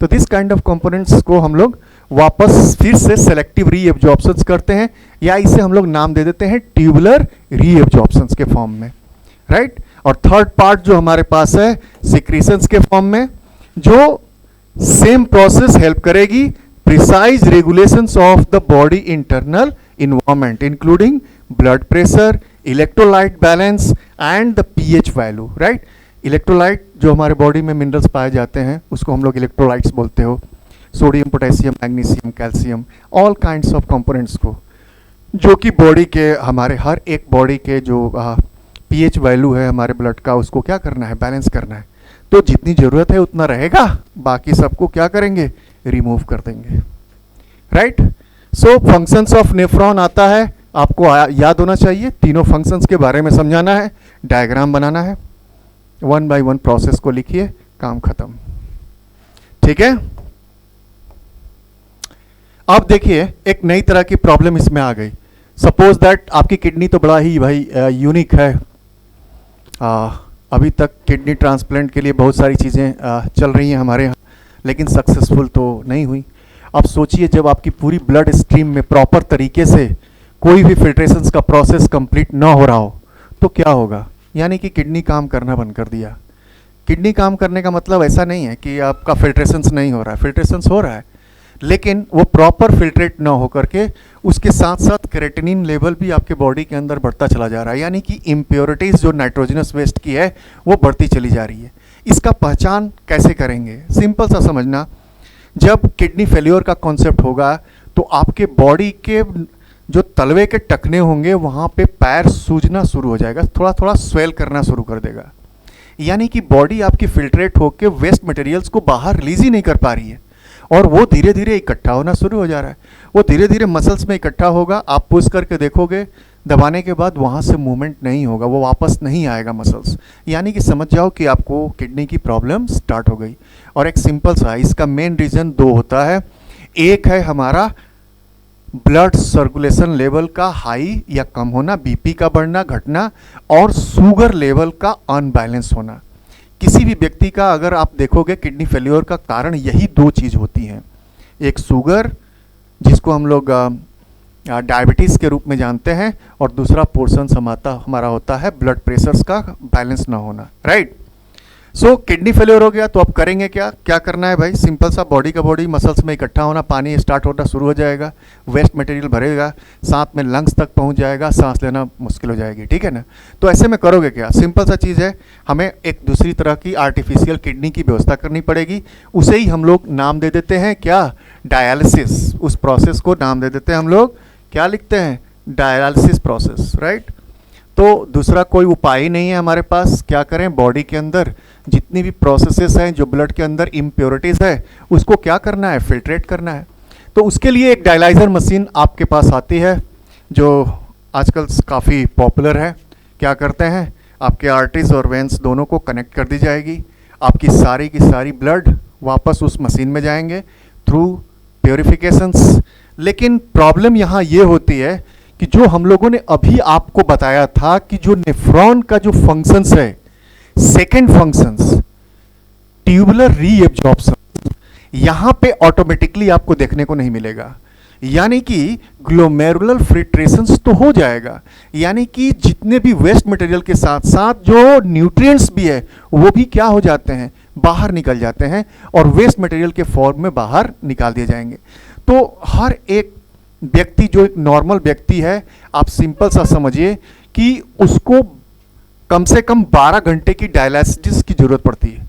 तो this kind of components को हम लोग वापस फिर से selective reabsorptions करते हैं, या इसे हम लोग नाम दे देते हैं tubular reabsorptions के फॉर्म में, right? और थर्ड पार्ट जो हमारे पास है secretions के फॉर्म में, जो सेम प्रोसेस हेल्प करेगी precise regulations of the body internal environment including blood pressure, electrolyte balance and the pH value, right. Electrolyte जो हमारे बॉडी में मिनरल्स पाए जाते हैं उसको हम लोग इलेक्ट्रोलाइट्स बोलते हो। Sodium, potassium, magnesium, calcium, all kinds of components को, जो कि बॉडी के, हमारे हर एक बॉडी के जो पीएच वैल्यू है हमारे ब्लड का, उसको क्या करना है? बैलेंस करना है। तो जितनी जरूरत है उतना रहेगा, बाकी सबको क्या करेंगे? रिमूव कर देंगे, right. So functions of nephron आता है, आपको याद होना चाहिए, तीनों फंक्शंस के बारे में समझाना है, डायग्राम बनाना है, 1 बाय 1 प्रोसेस को लिखिए, काम खत्म, ठीक है। अब देखिए एक नई तरह की प्रॉब्लम इसमें आ गई। सपोज दैट आपकी किडनी तो बड़ा ही भाई यूनिक है, अभी तक किडनी ट्रांसप्लांट के लिए बहुत सारी चीज़ें चल रही हैं हमारे यहाँ, लेकिन सक्सेसफुल तो नहीं हुई। अब सोचिए जब आपकी पूरी ब्लड स्ट्रीम में प्रॉपर तरीके से कोई भी फिल्ट्रेशंस का प्रोसेस कंप्लीट ना हो रहा हो तो क्या होगा? यानी कि किडनी काम करना बंद कर दिया। किडनी काम करने का मतलब ऐसा नहीं है कि आपका फिल्ट्रेशंस नहीं हो रहा है, फिल्ट्रेशंस हो रहा है, लेकिन वो प्रॉपर फिल्ट्रेट ना हो करके उसके साथ साथ क्रेटिनिन लेवल भी आपके बॉडी के अंदर बढ़ता चला जा रहा है, यानी कि इम्प्योरिटीज़ जो नाइट्रोजनस वेस्ट की है वो बढ़ती चली जा रही है। इसका पहचान कैसे करेंगे? सिंपल सा समझना, जब किडनी फेल्योर का कॉन्सेप्ट होगा तो आपके बॉडी के जो तलवे के टखने होंगे वहाँ पे पैर सूजना शुरू हो जाएगा, थोड़ा थोड़ा स्वेल करना शुरू कर देगा, यानी कि बॉडी आपकी फिल्ट्रेट होकर वेस्ट मटेरियल्स को बाहर रिलीज ही नहीं कर पा रही है और वो धीरे धीरे इकट्ठा होना शुरू हो जा रहा है। वो धीरे धीरे मसल्स में इकट्ठा होगा, आप पुश करके देखोगे, दबाने के बाद वहाँ से मूवमेंट नहीं होगा, वो वापस नहीं आएगा मसल्स, यानी कि समझ जाओ कि आपको किडनी की प्रॉब्लम स्टार्ट हो गई। और एक सिंपल सा, इसका मेन रीज़न दो होता है, एक है हमारा ब्लड सर्कुलेशन लेवल का हाई या कम होना, बीपी का बढ़ना घटना, और शुगर लेवल का अनबैलेंस होना। किसी भी व्यक्ति का अगर आप देखोगे किडनी फेल्योर का कारण यही दो चीज़ होती हैं, एक शुगर जिसको हम लोग डायबिटीज़ के रूप में जानते हैं, और दूसरा पोर्शन हमारा होता है ब्लड प्रेशर्स का बैलेंस ना होना, राइट। सो किडनी फेलियर हो गया तो अब करेंगे क्या, क्या करना है भाई, सिंपल सा, बॉडी का बॉडी मसल्स में इकट्ठा होना, पानी स्टार्ट होना शुरू हो जाएगा, वेस्ट मटेरियल भरेगा, साथ में लंग्स तक पहुंच जाएगा, सांस लेना मुश्किल हो जाएगी, ठीक है ना। तो ऐसे में करोगे क्या, सिंपल सा चीज़ है, हमें एक दूसरी तरह की आर्टिफिशियल किडनी की व्यवस्था करनी पड़ेगी। उसे ही हम लोग नाम दे देते हैं क्या, डायलिसिस। उस प्रोसेस को नाम दे देते हैं हम लोग, क्या लिखते हैं, डायलिसिस प्रोसेस, राइट। तो दूसरा कोई उपाय ही नहीं है हमारे पास, क्या करें, बॉडी के अंदर जितनी भी प्रोसेसेस हैं, जो ब्लड के अंदर इम्प्योरिटीज़ है, उसको क्या करना है, फिल्ट्रेट करना है। तो उसके लिए एक डायलाइज़र मशीन आपके पास आती है जो आजकल काफ़ी पॉपुलर है। क्या करते हैं, आपके आर्टरीज और वेंस दोनों को कनेक्ट कर दी जाएगी, आपकी सारी की सारी ब्लड वापस उस मशीन में जाएंगे थ्रू प्योरिफिकेशंस। लेकिन प्रॉब्लम यहाँ ये होती है कि जो हम लोगों ने अभी आपको बताया था कि जो नेफ्रॉन का जो फंक्शंस है, सेकेंड फंक्शंस, ट्यूबुलर रीएब्जॉर्प्शन, यहां पे ऑटोमेटिकली आपको देखने को नहीं मिलेगा। यानी कि ग्लोमेरुलर फिल्ट्रेशंस तो हो जाएगा, यानी कि जितने भी वेस्ट मटेरियल के साथ साथ जो न्यूट्रिएंट्स भी है वो भी क्या हो जाते हैं, बाहर निकल जाते हैं, और वेस्ट मटेरियल के फॉर्म में बाहर निकाल दिए जाएंगे। तो हर एक व्यक्ति जो एक नॉर्मल व्यक्ति है, आप सिंपल सा समझिए कि उसको कम से कम 12 घंटे की डायलिसिस की जरूरत पड़ती है।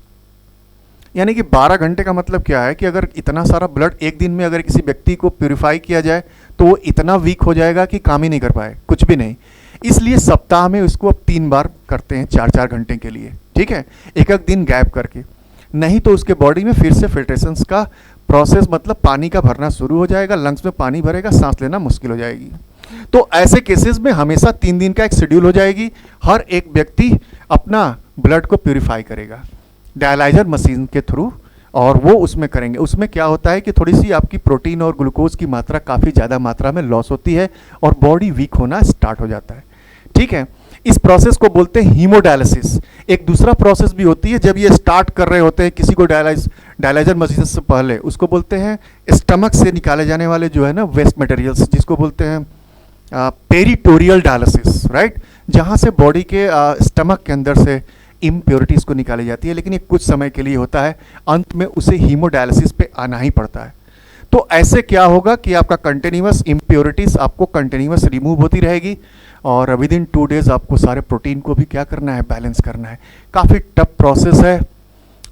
यानी कि 12 घंटे का मतलब क्या है कि अगर इतना सारा ब्लड एक दिन में अगर किसी व्यक्ति को प्यूरिफाई किया जाए तो वो इतना वीक हो जाएगा कि काम ही नहीं कर पाए, कुछ भी नहीं। इसलिए सप्ताह में उसको अब 3 बार करते हैं, 4-4 घंटे के लिए, ठीक है, एक एक दिन गैप करके। नहीं तो उसके बॉडी में फिर से फिल्ट्रेशंस का प्रोसेस, मतलब पानी का भरना शुरू हो जाएगा, लंग्स में पानी भरेगा, सांस लेना मुश्किल हो जाएगी। तो ऐसे केसेस में हमेशा 3 दिन का एक शेड्यूल हो जाएगी, हर एक व्यक्ति अपना ब्लड को प्यूरिफाई करेगा डायलाइजर मशीन के थ्रू, और वो उसमें करेंगे। उसमें क्या होता है कि थोड़ी सी आपकी प्रोटीन और ग्लूकोज की मात्रा काफ़ी ज़्यादा मात्रा में लॉस होती है और बॉडी वीक होना स्टार्ट हो जाता है, ठीक है। इस प्रोसेस को बोलते हैं हीमोडायलिसिस। एक दूसरा प्रोसेस भी होती है जब ये स्टार्ट कर रहे होते हैं किसी को डायलाइजर मशीन से पहले, उसको बोलते हैं स्टमक से निकाले जाने वाले जो है ना वेस्ट मटेरियल्स, जिसको बोलते हैं पेरिटोरियल डायलिसिस, राइट, जहाँ से बॉडी के स्टमक के अंदर से इम्प्योरिटीज़ को निकाली जाती है। लेकिन ये कुछ समय के लिए होता है, अंत में उसे हीमोडायलिसिस पे आना ही पड़ता है। तो ऐसे क्या होगा कि आपका कंटिन्यूअस इम्प्योरिटीज़ आपको कंटिन्यूअस रिमूव होती रहेगी, और विद इन 2 डेज आपको सारे प्रोटीन को भी क्या करना है, बैलेंस करना है। काफ़ी टफ प्रोसेस है,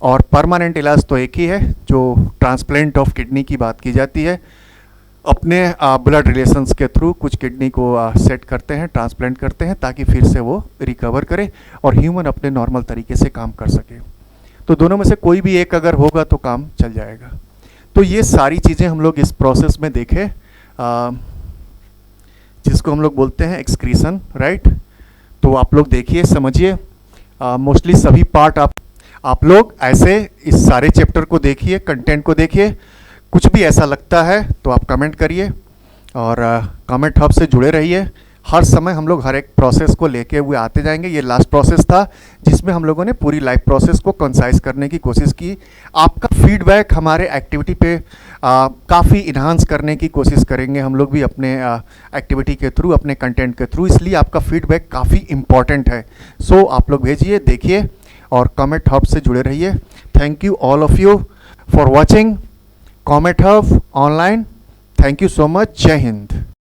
और परमानेंट इलाज तो एक ही है, जो ट्रांसप्लांट ऑफ किडनी की बात की जाती है। अपने ब्लड रिलेशंस के थ्रू कुछ किडनी को सेट करते हैं, ट्रांसप्लांट करते हैं, ताकि फिर से वो रिकवर करे और ह्यूमन अपने नॉर्मल तरीके से काम कर सके। तो दोनों में से कोई भी एक अगर होगा तो काम चल जाएगा। तो ये सारी चीज़ें हम लोग इस प्रोसेस में देखें, जिसको हम लोग बोलते हैं एक्सक्रीशन, राइट। तो आप लोग देखिए, समझिए, मोस्टली सभी पार्ट आप लोग ऐसे इस सारे चैप्टर को देखिए, कंटेंट को देखिए। कुछ भी ऐसा लगता है तो आप कमेंट करिए, और कमेंट हब से जुड़े रहिए। हर समय हम लोग हर एक प्रोसेस को लेके हुए आते जाएंगे। ये लास्ट प्रोसेस था जिसमें हम लोगों ने पूरी लाइफ प्रोसेस को कंसाइज करने की कोशिश की। आपका फीडबैक हमारे एक्टिविटी पे काफ़ी इन्हांस करने की कोशिश करेंगे हम लोग भी अपने एक्टिविटी के थ्रू, अपने कंटेंट के थ्रू। इसलिए आपका फीडबैक काफ़ी इम्पॉर्टेंट है। सो आप लोग भेजिए, देखिए, और कमेंट हब से जुड़े रहिए। Thank you all of you for watching comet hub online. Thank you so much. जय हिंद।